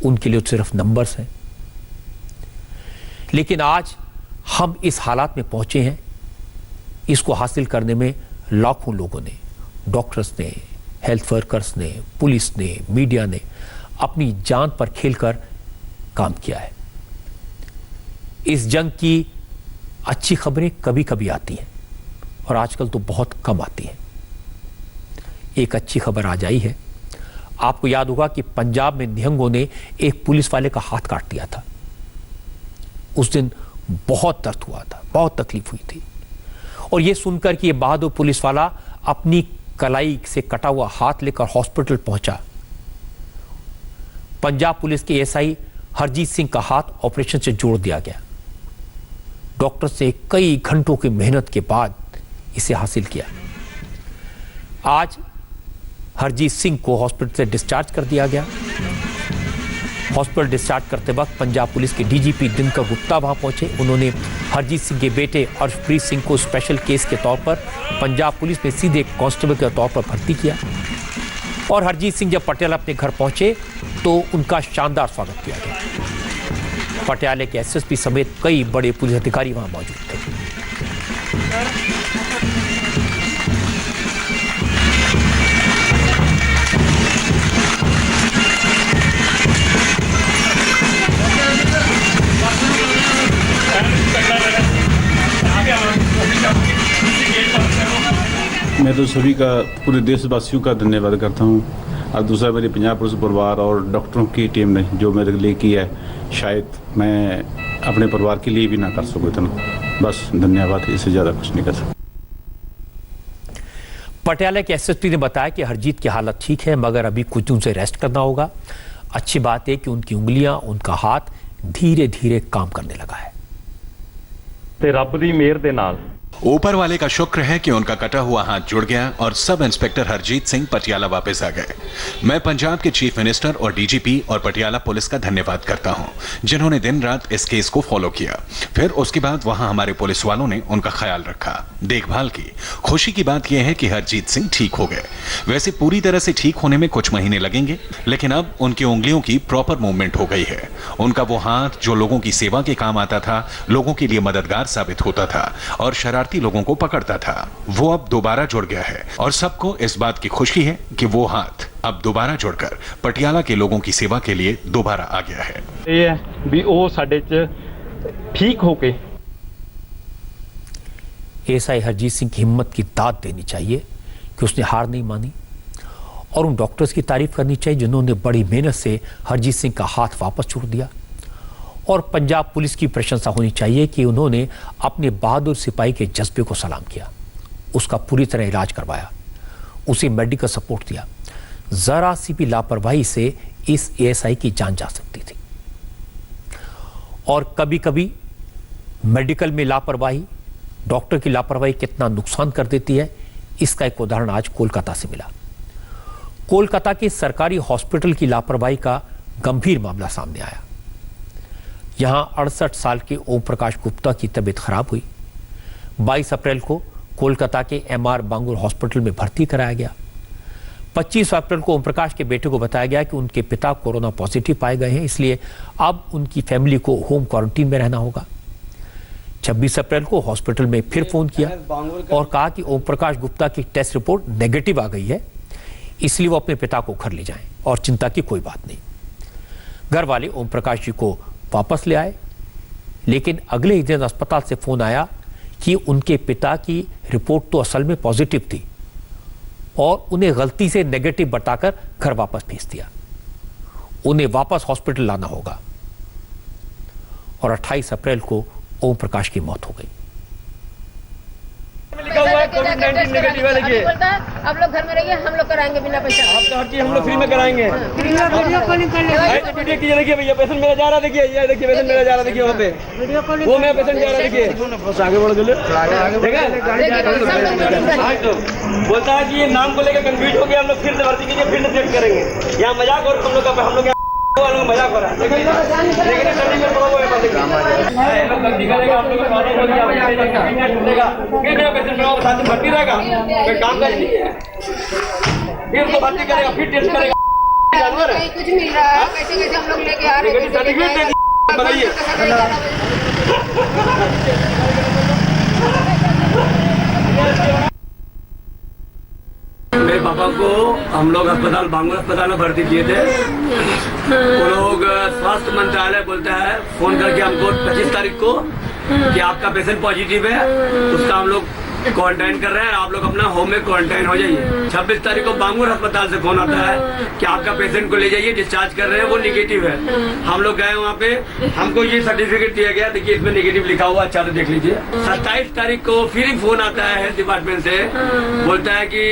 उनके लिए तो सिर्फ नंबर्स हैं। लेकिन आज हम इस हालात में पहुंचे हैं, इसको हासिल करने में लाखों लोगों ने, डॉक्टर्स ने, हेल्थ वर्कर्स ने, पुलिस ने, मीडिया ने अपनी जान पर खेलकर काम किया है। इस जंग की अच्छी खबरें कभी कभी आती हैं और आजकल तो बहुत कम आती हैं। एक अच्छी खबर आज आई है। आपको याद होगा कि पंजाब में निहंगों ने एक पुलिस वाले का हाथ काट दिया था। उस दिन बहुत दर्द हुआ था, बहुत तकलीफ हुई थी। और यह सुनकर कि यह बहादुर पुलिस वाला अपनी कलाई से कटा हुआ हाथ लेकर हॉस्पिटल पहुंचा, पंजाब पुलिस के एसआई हरजीत सिंह का हाथ ऑपरेशन से जोड़ दिया गया। डॉक्टर से कई घंटों की मेहनत के बाद इसे हासिल किया। आज हरजीत सिंह को हॉस्पिटल से डिस्चार्ज कर दिया गया। हॉस्पिटल डिस्चार्ज करते वक्त पंजाब पुलिस के डीजीपी दिनकर गुप्ता वहां पहुंचे। उन्होंने हरजीत सिंह के बेटे अर्शप्रीत सिंह को स्पेशल केस के तौर पर पंजाब पुलिस में सीधे कांस्टेबल के तौर पर भर्ती किया। और हरजीत सिंह जब पटियाला अपने घर पहुंचे तो उनका शानदार स्वागत किया गया। पटियाला के एसएसपी समेत कई बड़े पुलिस अधिकारी वहां मौजूद थे। मैं तो सभी का, पूरे देशवासियों का धन्यवाद करता हूँ। और दूसरा मेरे पंजाब पुलिस परिवार और डॉक्टरों की टीम ने जो मेरे लिए किया है, शायद मैं अपने परिवार के लिए भी ना कर सकूँ इतना। बस धन्यवाद, इससे ज़्यादा कुछ नहीं कर सकता। पटियाला के एसएसपी ने बताया कि हरजीत की हालत ठीक है, मगर अभी कुछ दिन उसे रेस्ट करना होगा। अच्छी बात है कि उनकी उंगलियां, उनका हाथ धीरे धीरे काम करने लगा है। ते रब दी मेहर दे नाल ऊपर वाले का शुक्र है कि उनका कटा हुआ हाथ जुड़ गया और सब इंस्पेक्टर हरजीत सिंह पटियाला वापस आ गए। मैं पंजाब के चीफ मिनिस्टर और डीजीपी और पटियाला पुलिस का धन्यवाद करता हूं, जिन्होंने दिन रात इस केस को फॉलो किया। फिर उसके बाद वहां हमारे पुलिस वालों ने उनका ख्याल रखा, देखभाल की। खुशी की बात यह है कि हरजीत सिंह ठीक हो गए। वैसे पूरी तरह से ठीक होने में कुछ महीने लगेंगे, लेकिन अब उनकी उंगलियों की प्रॉपर मूवमेंट हो गई है। उनका वो हाथ जो लोगों की सेवा के काम आता था, लोगों के लिए मददगार साबित होता था और शरारती लोगों को पकड़ता था, वो अब दोबारा जुड़ गया है। और सबको इस बात की खुशी है कि वो हाथ अब दोबारा जुड़कर पटियाला के लोगों की सेवा के लिए दोबारा आ गया है। ये भी ओ साडे च ठीक होके एसआई हरजीत सिंह की हिम्मत की दाद देनी चाहिए कि उसने हार नहीं मानी, और उन डॉक्टर्स की तारीफ करनी चाहिए जिन्होंने बड़ी मेहनत से हरजीत सिंह का हाथ वापस छोड़ दिया। और पंजाब पुलिस की प्रशंसा होनी चाहिए कि उन्होंने अपने बहादुर सिपाही के जज्बे को सलाम किया, उसका पूरी तरह इलाज करवाया, उसे मेडिकल सपोर्ट दिया। जरा सी भी लापरवाही से इस एएसआई की जान जा सकती थी। और कभी कभी मेडिकल में लापरवाही, डॉक्टर की लापरवाही कितना नुकसान कर देती है, इसका एक उदाहरण आज कोलकाता से मिला। कोलकाता के सरकारी हॉस्पिटल की लापरवाही का गंभीर मामला सामने आया। यहां 68 साल के ओम प्रकाश गुप्ता की तबीयत खराब हुई। 22 अप्रैल को कोलकाता के एमआर बांगुर हॉस्पिटल में भर्ती कराया गया। 25 अप्रैल को ओम प्रकाश के बेटे को बताया गया कि उनके पिता कोरोना पॉजिटिव पाए गए हैं, इसलिए अब उनकी फैमिली को होम क्वारंटीन में रहना होगा। 26 अप्रैल को हॉस्पिटल में फिर फोन किया और कहा कि ओम प्रकाश गुप्ता की टेस्ट रिपोर्ट नेगेटिव आ गई है, इसलिए वो अपने पिता को घर ले जाएं और चिंता की कोई बात नहीं। घर वाले ओम प्रकाश जी को वापस ले आए, लेकिन अगले ही दिन अस्पताल से फोन आया कि उनके पिता की रिपोर्ट तो असल में पॉजिटिव थी और उन्हें गलती से नेगेटिव बताकर घर वापस भेज दिया। उन्हें वापस हॉस्पिटल लाना होगा और 28 अप्रैल को ओम प्रकाश की मौत हो गई। लिखा हुआ है कोविड-19 नेगेटिव है, देखिए आप लोग घर में रहिए, हम लोग कराएंगे बिना पैसा। आपका हर चीज हम लोग फ्री में कराएंगे। वीडियो कीजिए, देखिए भैया पेशेंट मेरा जा रहा है, देखिए ये देखिए पेशेंट मेरा जा रहा है, देखिए वहाँ पे वो मेरा पेशेंट जा रहा है, देखिए बस आगे बढ़ गए, बोलता है कि ये नाम को लेकर कंफ्यूज हो गया, हम लोग फिर से भर्ती कीजिए, फिर से चेक करेंगे। यहाँ मजाक और हम लोग मजाक हो रहा है, लेकिन सर्टिफिकेट पड़ा हुआ है, भर्ती रहेगा, कोई काम का नहीं है, फिर तो भर्ती करेगा, फिर टेस्ट करेगा, कुछ मिल रहा है, कैसे कैसे हम लोग लेके आ रहे हैं, सर्टिफिकेट बताइए। मेरे पापा को हम लोग अस्पताल बांगूर अस्पताल में भर्ती किए थे। वो लोग स्वास्थ्य मंत्रालय बोलता है फोन करके हमको 25 तारीख को कि आपका पेशेंट पॉजिटिव है, उसका हम लोग क्वारंटाइन कर रहे हैं, आप लोग अपना होम में क्वारंटाइन हो जाइए। 26 तारीख को बांगूर अस्पताल से फोन आता है कि आपका पेशेंट को ले जाइए, डिस्चार्ज कर रहे हैं, वो निगेटिव है। हम लोग गए वहाँ पे, हमको ये सर्टिफिकेट दिया गया, देखिए इसमें निगेटिव लिखा हुआ, अच्छा से देख लीजिए। 27 तारीख को फिर फोन आता है हेल्थ डिपार्टमेंट से, बोलता है कि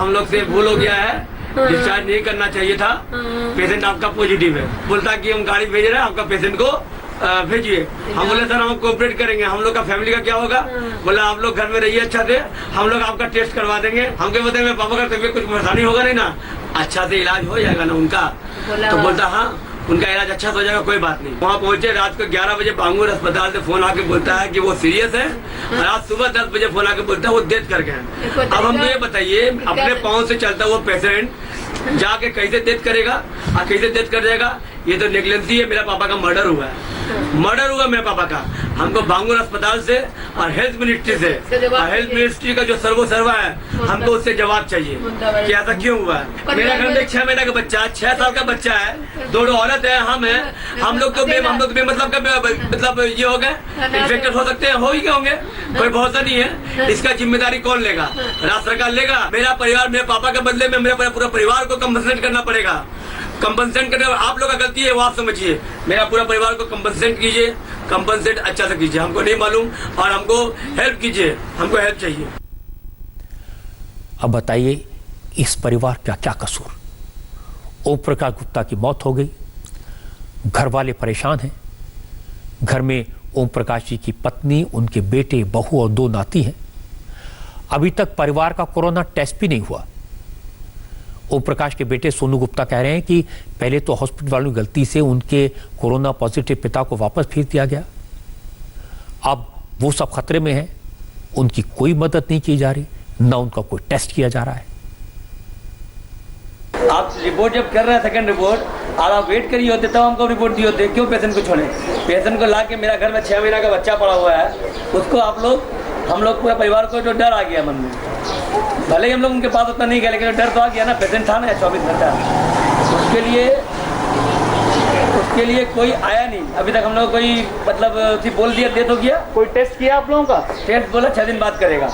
हम लोग से भूल हो गया है, डिस्चार्ज नहीं करना चाहिए था, पेशेंट आपका पॉजिटिव है। बोलता है कि हम गाड़ी भेज रहे हैं, आपका पेशेंट को भेजिए। हम बोले सर हम कोऑपरेट करेंगे, हम लोग का फैमिली का क्या होगा? बोला आप लोग घर में रहिए अच्छा से, हम लोग आपका टेस्ट करवा देंगे। हमको बताए मेरे पापा का तबियत कुछ परेशानी होगा नहीं ना, अच्छा से इलाज हो जाएगा ना उनका? तो बोलता हाँ उनका इलाज अच्छा हो जाएगा, कोई बात नहीं। वहाँ पहुंचे, रात को 11 बजे बांगूर अस्पताल से फोन आके बोलता है कि वो सीरियस है, और आज सुबह 10 बजे फोन आके बोलता है वो डेथ कर गए। अब हमको ये बताइए, अपने पाँव से चलता हुआ पेशेंट जाके कैसे डेथ करेगा और कैसे डेथ कर जाएगा? ये तो नेग्लेंसी है। मेरा पापा का मर्डर हुआ है, मर्डर हुआ मेरे पापा का। हमको बांगूर अस्पताल से और हेल्थ मिनिस्ट्री से, और हेल्थ मिनिस्ट्री का जो सर्वा है, हमको उससे जवाब चाहिए कि ऐसा क्यों हुआ है। मेरा घर में 6 महीने का बच्चा, 6 साल का बच्चा है, 2 औरत है, हम है, हम लोग तो मतलब ये हो गए, इन्फेक्टेड हो सकते हैं, हो ही गए होंगे, कोई भरोसा नहीं है। इसका जिम्मेदारी कौन लेगा? राज्य सरकार लेगा। मेरा परिवार, मेरे पापा के बदले में मेरे पूरा परिवार को कंपनसेट करना पड़ेगा। कंपनसेट करने आप लोग का गलती है वो आप समझिए, मेरा पूरा परिवार को कंपनसेट कीजिए, कंपनसेट अच्छा से कीजिए, हमको नहीं मालूम, और हमको हेल्प कीजिए, हमको हेल्प चाहिए। अब बताइए इस परिवार का क्या कसूर? ओम प्रकाश गुप्ता की मौत हो गई, घर वाले परेशान हैं। घर में ओम प्रकाश जी की पत्नी, उनके बेटे, बहू और 2 नाती हैं। अभी तक परिवार का कोरोना टेस्ट भी नहीं हुआ। ओम प्रकाश के बेटे सोनू गुप्ता कह रहे हैं कि पहले तो हॉस्पिटल वालों की गलती से उनके कोरोना पॉजिटिव पिता को वापस भेज दिया गया, अब वो सब खतरे में हैं, उनकी कोई मदद नहीं की जा रही, ना उनका कोई टेस्ट किया जा रहा है। आप रिपोर्ट जब कर रहे हैं सेकंड रिपोर्ट, और आप वेट करिए होते तब हमको रिपोर्ट दिए होते, क्यों पेशेंट को छोड़े? पेशेंट को ला के मेरा घर में 6 महीना का बच्चा पड़ा हुआ है, उसको आप लोग, हम लोग पूरा परिवार को जो डर आ गया मन में, भले ही हम लोग उनके पास उतना नहीं गया, लेकिन डर तो आ गया ना, पेशेंट था ना 24 घंटा, उसके लिए कोई आया नहीं अभी तक। हम लोग कोई मतलब बोल दिया दे तो गया। कोई टेस्ट किया आप लोगों का? टेस्ट बोला 6 दिन बाद करेगा,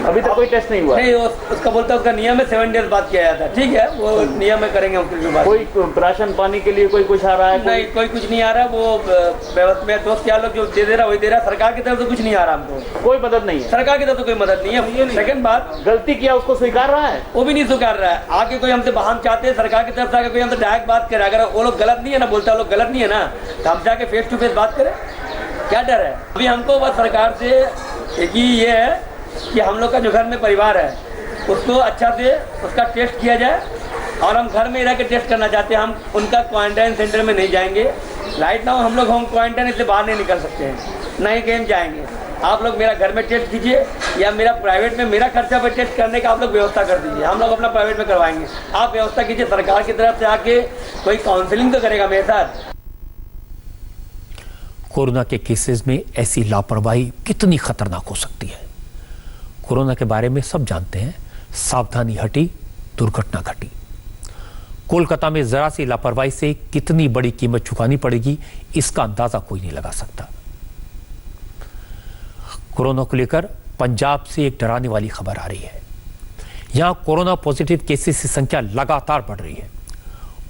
अभी तक कोई टेस्ट नहीं हुआ? नहीं, उसका बोलता है उसका नियम है 7 डेज बाद किया जाता है। ठीक है, वो नियम में करेंगे उसके बाद। कोई राशन पानी के लिए कोई कुछ आ रहा है? नहीं, कोई कुछ नहीं आ रहा है। वो व्यवस्था दोस्त क्या लोग जो दे रहा वही दे रहा है, सरकार की तरफ से कुछ नहीं आ रहा हमको, कोई मदद नहीं है। सरकार की तरफ से कोई मदद नहीं है। सेकंड बात, गलती किया उसको स्वीकार रहा है? वो भी नहीं स्वीकार रहा है। आगे कोई हमसे हम चाहते हैं सरकार की तरफ से आगे कोई हमसे डायरेक्ट बात करे, अगर वो लोग गलत नहीं है ना, बोलता है लोग गलत नहीं है ना, तो हम जाके फेस टू फेस बात करें, क्या डर है? अभी हमको बस सरकार से एक ही ये है कि हम लोग का जो घर में परिवार है उसको अच्छा से उसका टेस्ट किया जाए, और हम घर में रह के टेस्ट करना चाहते हैं। हम उनका क्वारंटाइन सेंटर में नहीं जाएंगे। राइट नाउ हम लोग होम क्वारंटाइन से बाहर नहीं निकल सकते हैं, नहीं कहीं जाएंगे। आप लोग मेरा घर में टेस्ट कीजिए, या मेरा प्राइवेट में मेरा खर्चा पर टेस्ट करने का आप लोग व्यवस्था कर दीजिए, हम लोग अपना प्राइवेट में करवाएंगे। आप व्यवस्था कीजिए, सरकार की तरफ से आके कोई काउंसलिंग तो करेगा मेरे साथ। कोरोना के केसेस में ऐसी लापरवाही कितनी खतरनाक हो सकती है। कोरोना के बारे में सब जानते हैं, सावधानी हटी, दुर्घटना घटी। कोलकाता में जरा सी लापरवाही से कितनी बड़ी कीमत चुकानी पड़ेगी, इसका अंदाजा कोई नहीं लगा सकता। कोरोना को लेकर पंजाब से एक डराने वाली खबर आ रही है। यहां कोरोना पॉजिटिव केसेस की संख्या लगातार बढ़ रही है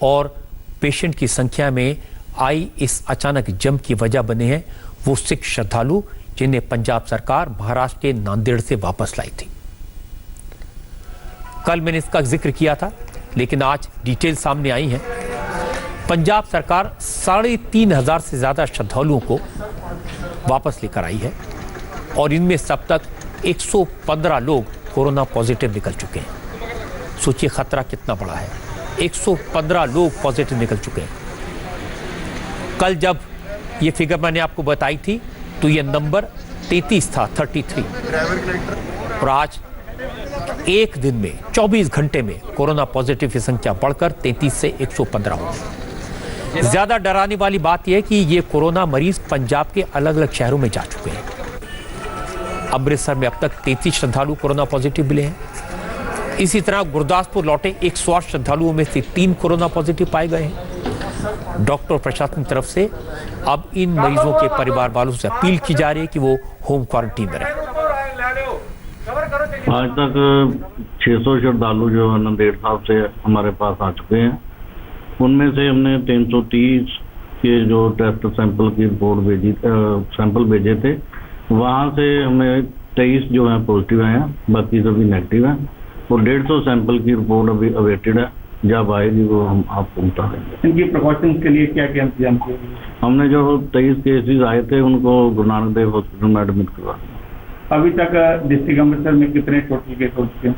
और पेशेंट की संख्या में आई इस अचानक जंप की वजह बने हैं वो सिख श्रद्धालु जिन्हें पंजाब सरकार महाराष्ट्र के नांदेड़ से वापस लाई थी। कल मैंने इसका जिक्र किया था, लेकिन आज डिटेल सामने आई है। पंजाब सरकार 3,500 से ज्यादा श्रद्धालुओं को वापस लेकर आई है और इनमें सब तक 115 लोग कोरोना पॉजिटिव निकल चुके हैं। सोचिए खतरा कितना बड़ा है। 115 लोग पॉजिटिव निकल चुके हैं। कल जब ये फिगर मैंने आपको बताई थी तो ये नंबर 33 था, 33, और आज एक दिन में 24 घंटे में कोरोना पॉजिटिव की संख्या बढ़कर 33 से 115 हो गई। ज्यादा डराने वाली बात यह है कि ये कोरोना मरीज पंजाब के अलग अलग शहरों में जा चुके हैं। अमृतसर में अब तक 33 श्रद्धालु कोरोना पॉजिटिव मिले हैं। इसी तरह गुरदासपुर लौटे 108 श्रद्धालुओं में से 3 कोरोना पॉजिटिव पाए गए हैं। डॉक्टर प्रशासन की तरफ से अब इन मरीजों के परिवार वालों से अपील की जा रही है कि वो होम क्वारंटीन में रहें। आज तक 600 श्रद्धालु जो है नांदेड़ साहब से हमारे पास आ चुके हैं। उनमें से हमने 330 के जो टेस्ट सैंपल की रिपोर्ट सैंपल भेजे थे, वहाँ से हमें 23 जो है पॉजिटिव आए हैं, बाकी सभी नेगेटिव हैं और 150 सैंपल की रिपोर्ट अभी अवेटेड है। जब आएगी वो हम आपको बता देंगे। इनकी प्रिकॉशंस के लिए क्या क्या इंतजाम किए? हमने जो 23 केसेस आए थे उनको गुरु नानक देव हॉस्पिटल में एडमिट करवा दिया। अभी तक डिस्ट्रिक्ट अमृतसर में कितने टोटल केस हो चुके हैं?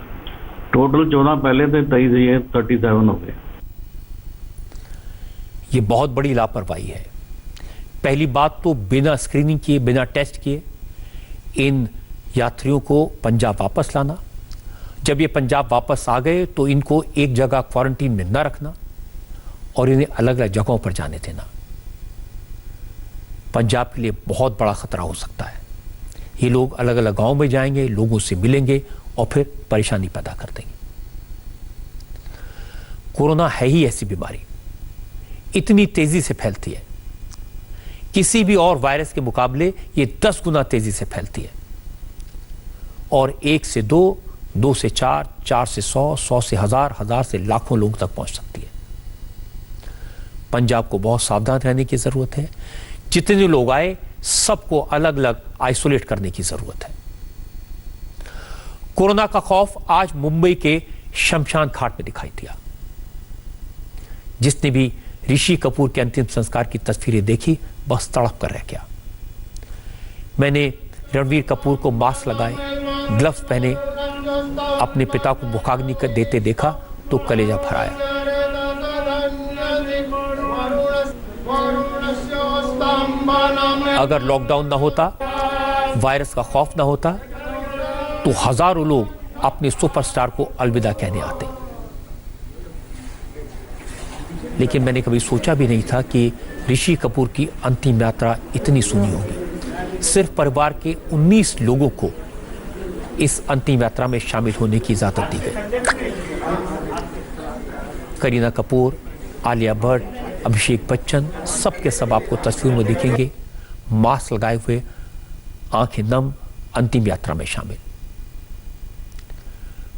टोटल 14 पहले थे, 23 ये 37 हो गए। ये बहुत बड़ी लापरवाही है। पहली बात तो बिना स्क्रीनिंग किए, बिना टेस्ट किए इन यात्रियों को पंजाब वापस लाना। जब ये पंजाब वापस आ गए तो इनको एक जगह क्वारंटीन में न रखना और इन्हें अलग अलग जगहों पर जाने देना पंजाब के लिए बहुत बड़ा खतरा हो सकता है। ये लोग अलग अलग गांव में जाएंगे, लोगों से मिलेंगे और फिर परेशानी पैदा कर देंगे। कोरोना है ही ऐसी बीमारी, इतनी तेजी से फैलती है। किसी भी और वायरस के मुकाबले ये 10 गुना तेजी से फैलती है और 1 से 2, 2 से 4, 4 से 100, 100 से 1000, 1000 से लाखों लोगों तक पहुंच सकती है। पंजाब को बहुत सावधान रहने की जरूरत है। जितने लोग आए सबको अलग अलग आइसोलेट करने की जरूरत है। कोरोना का खौफ आज मुंबई के शमशान घाट में दिखाई दिया। जिसने भी ऋषि कपूर के अंतिम संस्कार की तस्वीरें देखी बस तड़प कर रह गया। मैंने रणवीर कपूर को मास्क लगाए, ग्लव्स पहने अपने पिता को मुखाग्नि कर देते देखा तो कलेजा भर आया। अगर लॉकडाउन ना होता, वायरस का खौफ ना होता तो हजारों लोग अपने सुपरस्टार को अलविदा कहने आते। लेकिन मैंने कभी सोचा भी नहीं था कि ऋषि कपूर की अंतिम यात्रा इतनी सुनी होगी। सिर्फ परिवार के 19 लोगों को इस अंतिम यात्रा में शामिल होने की इजाजत दी गई। करीना कपूर, आलिया भट्ट, अभिषेक बच्चन, सब के सब आपको तस्वीर में दिखेंगे मास्क लगाए हुए, आंखें नम, अंतिम यात्रा में शामिल।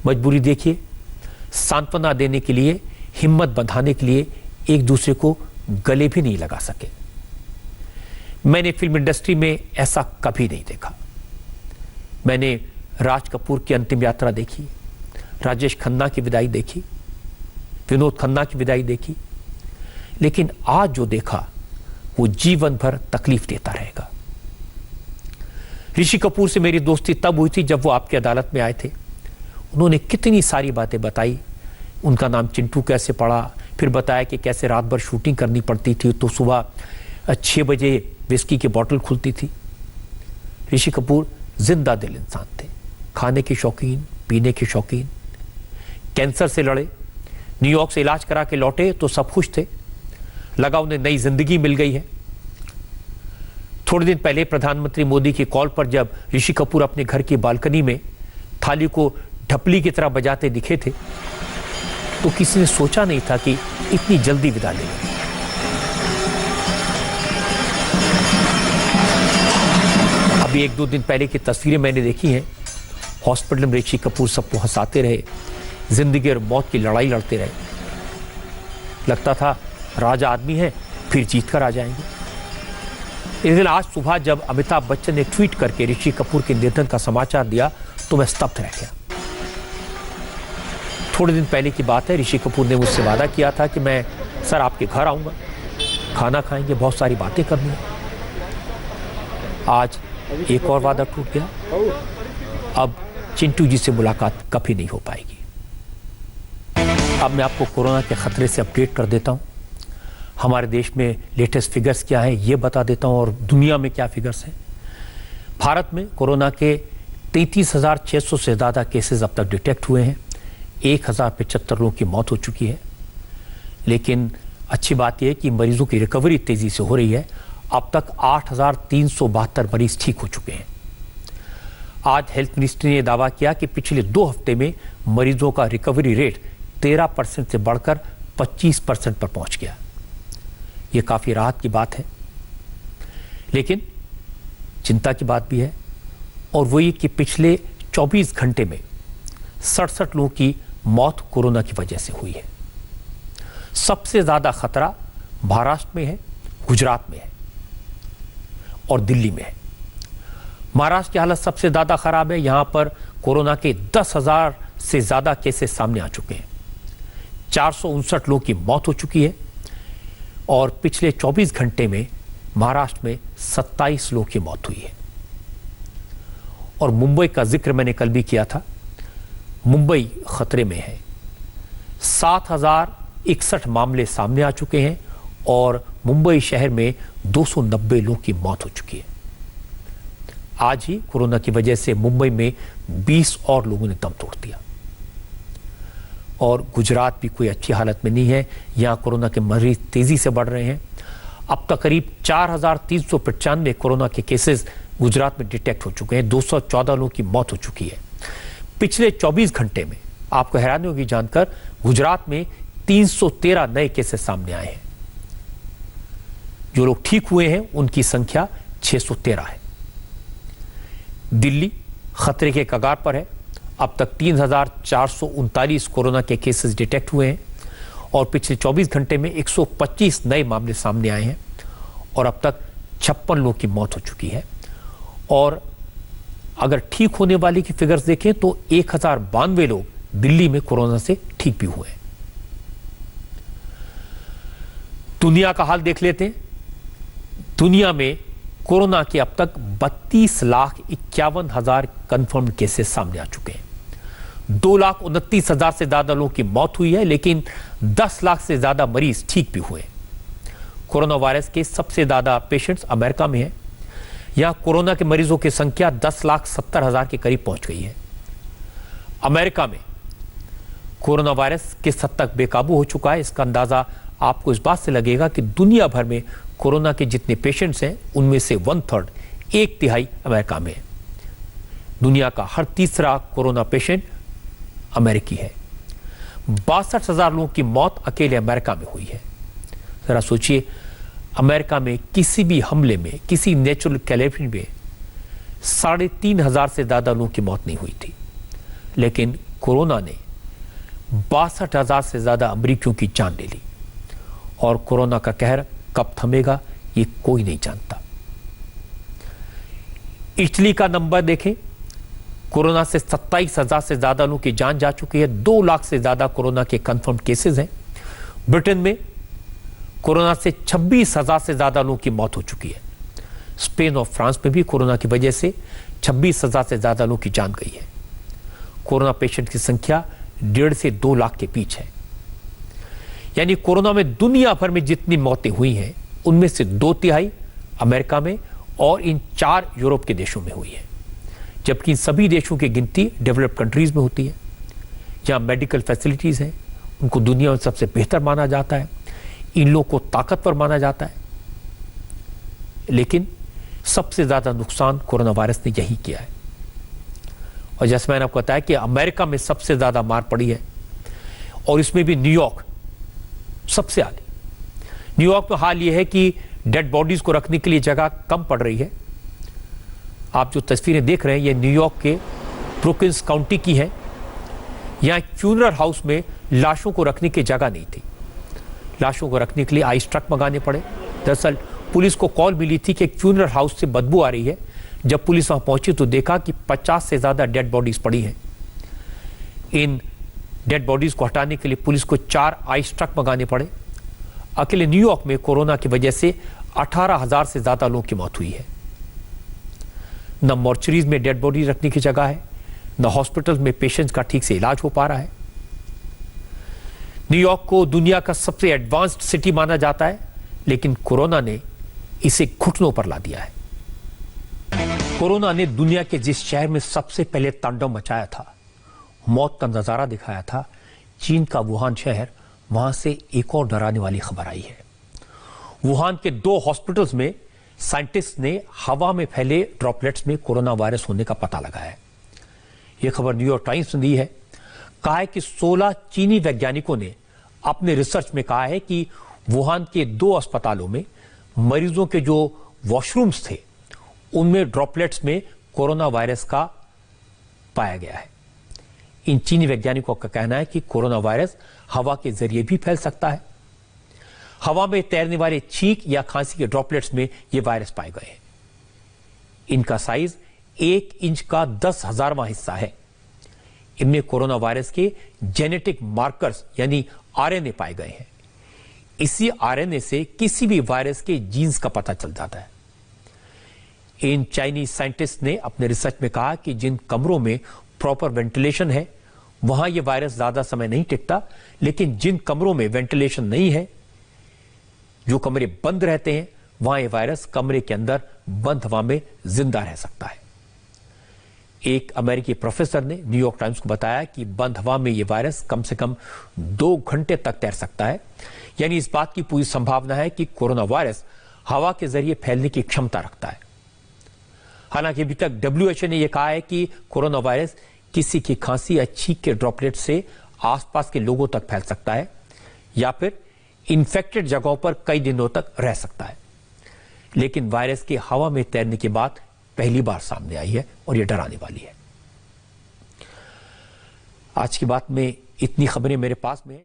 मजबूरी देखिए, सांत्वना देने के लिए, हिम्मत बंधाने के लिए एक दूसरे को गले भी नहीं लगा सके। मैंने फिल्म इंडस्ट्री में ऐसा कभी नहीं देखा। मैंने राज कपूर की अंतिम यात्रा देखी, राजेश खन्ना की विदाई देखी, विनोद खन्ना की विदाई देखी, लेकिन आज जो देखा वो जीवन भर तकलीफ देता रहेगा। ऋषि कपूर से मेरी दोस्ती तब हुई थी जब वो आपकी अदालत में आए थे। उन्होंने कितनी सारी बातें बताई, उनका नाम चिंटू कैसे पड़ा, फिर बताया कि कैसे रात भर शूटिंग करनी पड़ती थी तो सुबह 6 बजे विस्की की बोतल खुलती थी। ऋषि कपूर जिंदा दिल इंसान थे, खाने के शौकीन, पीने के शौकीन। कैंसर से लड़े, न्यूयॉर्क से इलाज करा के लौटे तो सब खुश थे, लगा उन्हें नई जिंदगी मिल गई है। थोड़े दिन पहले प्रधानमंत्री मोदी की कॉल पर जब ऋषि कपूर अपने घर की बालकनी में थाली को ढपली की तरह बजाते दिखे थे तो किसी ने सोचा नहीं था कि इतनी जल्दी विदा लेंगे। अभी 1-2 दिन पहले की तस्वीरें मैंने देखी हैं। हॉस्पिटल में ऋषि कपूर सबको हंसाते रहे, जिंदगी और मौत की लड़ाई लड़ते रहे। लगता था राजा आदमी है, फिर जीत कर आ जाएंगे। लेकिन आज सुबह जब अमिताभ बच्चन ने ट्वीट करके ऋषि कपूर के निधन का समाचार दिया तो मैं स्तब्ध रह गया। थोड़े दिन पहले की बात है, ऋषि कपूर ने मुझसे वादा किया था कि मैं सर आपके घर आऊंगा, खाना खाएंगे, बहुत सारी बातें करनी है। आज एक और वादा टूट गया। अब चिंटू जी से मुलाकात कभी नहीं हो पाएगी। अब मैं आपको कोरोना के खतरे से अपडेट कर देता हूं। हमारे देश में लेटेस्ट फिगर्स क्या हैं ये बता देता हूं और दुनिया में क्या फिगर्स हैं। भारत में कोरोना के 33,600 से ज़्यादा केसेस अब तक डिटेक्ट हुए हैं। 1,075 लोगों की मौत हो चुकी है। लेकिन अच्छी बात यह है कि मरीजों की रिकवरी तेज़ी से हो रही है। अब तक 8,372 मरीज ठीक हो चुके हैं। आज हेल्थ मिनिस्ट्री ने दावा किया कि पिछले 2 हफ्ते में मरीजों का रिकवरी रेट 13% से बढ़कर 25% पर पहुंच गया। यह काफ़ी राहत की बात है। लेकिन चिंता की बात भी है और वो ये कि पिछले 24 घंटे में 67 लोगों की मौत कोरोना की वजह से हुई है। सबसे ज़्यादा खतरा महाराष्ट्र में है, गुजरात में है और दिल्ली में है। महाराष्ट्र की हालत सबसे ज़्यादा खराब है। यहाँ पर कोरोना के 10,000 से ज़्यादा केसेस सामने आ चुके हैं। 459 लोगों की मौत हो चुकी है और पिछले 24 घंटे में महाराष्ट्र में 27 लोगों की मौत हुई है। और मुंबई का जिक्र मैंने कल भी किया था। मुंबई खतरे में है। 7,061 मामले सामने आ चुके हैं और मुंबई शहर में 290 लोगों की मौत हो चुकी है। आज ही कोरोना की वजह से मुंबई में 20 और लोगों ने दम तोड़ दिया। और गुजरात भी कोई अच्छी हालत में नहीं है। यहाँ कोरोना के मरीज तेजी से बढ़ रहे हैं। अब तक करीब 4,395 कोरोना के केसेस गुजरात में डिटेक्ट हो चुके हैं। 214 लोगों की मौत हो चुकी है। पिछले 24 घंटे में आपको हैरानी होगी जानकर गुजरात में 313 नए केसेस सामने आए हैं। जो लोग ठीक हुए हैं उनकी संख्या 613 है। दिल्ली खतरे के कगार पर है। अब तक 3,439 कोरोना के केसेस डिटेक्ट हुए हैं और पिछले 24 घंटे में 125 नए मामले सामने आए हैं और अब तक 56 लोगों की मौत हो चुकी है। और अगर ठीक होने वाले की फिगर्स देखें तो 1,092 लोग दिल्ली में कोरोना से ठीक भी हुए हैं। दुनिया का हाल देख लेते हैं। दुनिया में कोरोना के अब तक 32,51,000 कंफर्म्ड केसेस सामने आ चुके हैं। 2,29,000 से ज्यादा लोगों की मौत हुई है, लेकिन 10 लाख से ज्यादा मरीज ठीक भी हुए। कोरोना वायरस के सबसे ज्यादा पेशेंट्स अमेरिका में हैं। यहां कोरोना के मरीजों की संख्या 10,70,000 के करीब पहुंच गई है। अमेरिका में कोरोना वायरस किस हद तक बेकाबू हो चुका है, इसका अंदाजा आपको इस बात से लगेगा कि दुनिया भर में कोरोना के जितने पेशेंट्स हैं उनमें से 1/3, 1/3 अमेरिका में है। दुनिया का हर तीसरा कोरोना पेशेंट अमेरिकी है। 62,000 लोगों की मौत अकेले अमेरिका में हुई है। जरा सोचिए, अमेरिका में किसी भी हमले में, किसी नेचुरल कैलेमिटी में 3,500 से ज्यादा लोगों की मौत नहीं हुई थी, लेकिन कोरोना ने 62,000 से ज्यादा अमेरिकियों की जान ले ली। और कोरोना का कहर कब थमेगा ये कोई नहीं जानता। इटली का नंबर देखें, कोरोना से 27,000 से ज्यादा लोगों की जान जा चुकी है। 2 लाख से ज्यादा कोरोना के कंफर्म केसेस हैं। ब्रिटेन में कोरोना से 26,000 से ज्यादा लोगों की मौत हो चुकी है। स्पेन और फ्रांस में भी कोरोना की वजह से 26,000 से ज्यादा लोगों की जान गई है। कोरोना पेशेंट की संख्या 1.5 से 2 लाख के बीच है। यानी कोरोना में दुनिया भर में जितनी मौतें हुई हैं उनमें से 2/3 अमेरिका में और इन 4 यूरोप के देशों में हुई है। जबकि इन सभी देशों की गिनती डेवलप्ड कंट्रीज में होती है, जहां मेडिकल फैसिलिटीज हैं, उनको दुनिया में सबसे बेहतर माना जाता है, इन लोगों को ताकतवर माना जाता है। लेकिन सबसे ज़्यादा नुकसान कोरोना वायरस ने यही किया है। और जैसे मैंने आपको बताया कि अमेरिका में सबसे ज़्यादा मार पड़ी है, और इसमें भी न्यूयॉर्क सबसे आगे। न्यूयॉर्क में हाल ये है कि डेड बॉडीज़ को रखने के लिए जगह कम पड़ रही है। आप जो तस्वीरें देख रहे हैं ये न्यूयॉर्क के ब्रुकिंस काउंटी की हैं। यहाँ एक फ्यूनरल हाउस में लाशों को रखने की जगह नहीं थी। लाशों को रखने के लिए आइस ट्रक मंगाने पड़े। दरअसल पुलिस को कॉल मिली थी कि एक फ्यूनरल हाउस से बदबू आ रही है। जब पुलिस वहां पहुंची तो देखा कि 50 से ज़्यादा डेड बॉडीज पड़ी हैं। इन डेड बॉडीज को हटाने के लिए पुलिस को 4 आइस ट्रक मंगाने पड़े। अकेले न्यूयॉर्क में कोरोना की वजह से 18,000 से ज़्यादा लोगों की मौत हुई है। न मॉर्चरीज में डेड बॉडी रखने की जगह है, न हॉस्पिटल में पेशेंट्स का ठीक से इलाज हो पा रहा है। न्यूयॉर्क को दुनिया का सबसे एडवांस्ड सिटी माना जाता है, लेकिन कोरोना ने इसे घुटनों पर ला दिया है। कोरोना ने दुनिया के जिस शहर में सबसे पहले तांडव मचाया था, मौत का नजारा दिखाया था, चीन का वुहान शहर, वहां से एक और डराने वाली खबर आई है। वुहान के 2 हॉस्पिटल्स में साइंटिस्ट ने हवा में फैले ड्रॉपलेट्स में कोरोना वायरस होने का पता लगाया है। यह खबर न्यूयॉर्क टाइम्स ने दी है। कहा है कि 16 चीनी वैज्ञानिकों ने अपने रिसर्च में कहा है कि वुहान के 2 अस्पतालों में मरीजों के जो वॉशरूम्स थे उनमें ड्रॉपलेट्स में कोरोना वायरस का पाया गया है। इन चीनी वैज्ञानिकों का कहना है कि कोरोना वायरस हवा के जरिए भी फैल सकता है। हवा में तैरने वाले छींक या खांसी के ड्रॉपलेट्स में ये वायरस पाए गए हैं। इनका साइज 1 इंच का 10,000वां हिस्सा है। इनमें कोरोना वायरस के जेनेटिक मार्कर्स यानी आरएनए पाए गए हैं। इसी आरएनए से किसी भी वायरस के जीन्स का पता चल जाता है। इन चाइनीज साइंटिस्ट ने अपने रिसर्च में कहा कि जिन कमरों में प्रॉपर वेंटिलेशन है वहां यह वायरस ज्यादा समय नहीं टिकता, लेकिन जिन कमरों में वेंटिलेशन नहीं है, जो कमरे बंद रहते हैं, वहां यह वायरस कमरे के अंदर बंद हवा में जिंदा रह सकता है। एक अमेरिकी प्रोफेसर ने न्यूयॉर्क टाइम्स को बताया कि बंद हवा में यह वायरस कम से कम 2 घंटे तक तैर सकता है। यानी इस बात की पूरी संभावना है कि कोरोना वायरस हवा के जरिए फैलने की क्षमता रखता है। हालांकि अभी तक WHO ने यह कहा है कि कोरोना वायरस किसी की खांसी या छींक के ड्रॉपलेट से आसपास के लोगों तक फैल सकता है या फिर इन्फेक्टेड जगहों पर कई दिनों तक रह सकता है। लेकिन वायरस के हवा में तैरने की बात पहली बार सामने आई है और यह डराने वाली है। आज की बात में इतनी खबरें मेरे पास में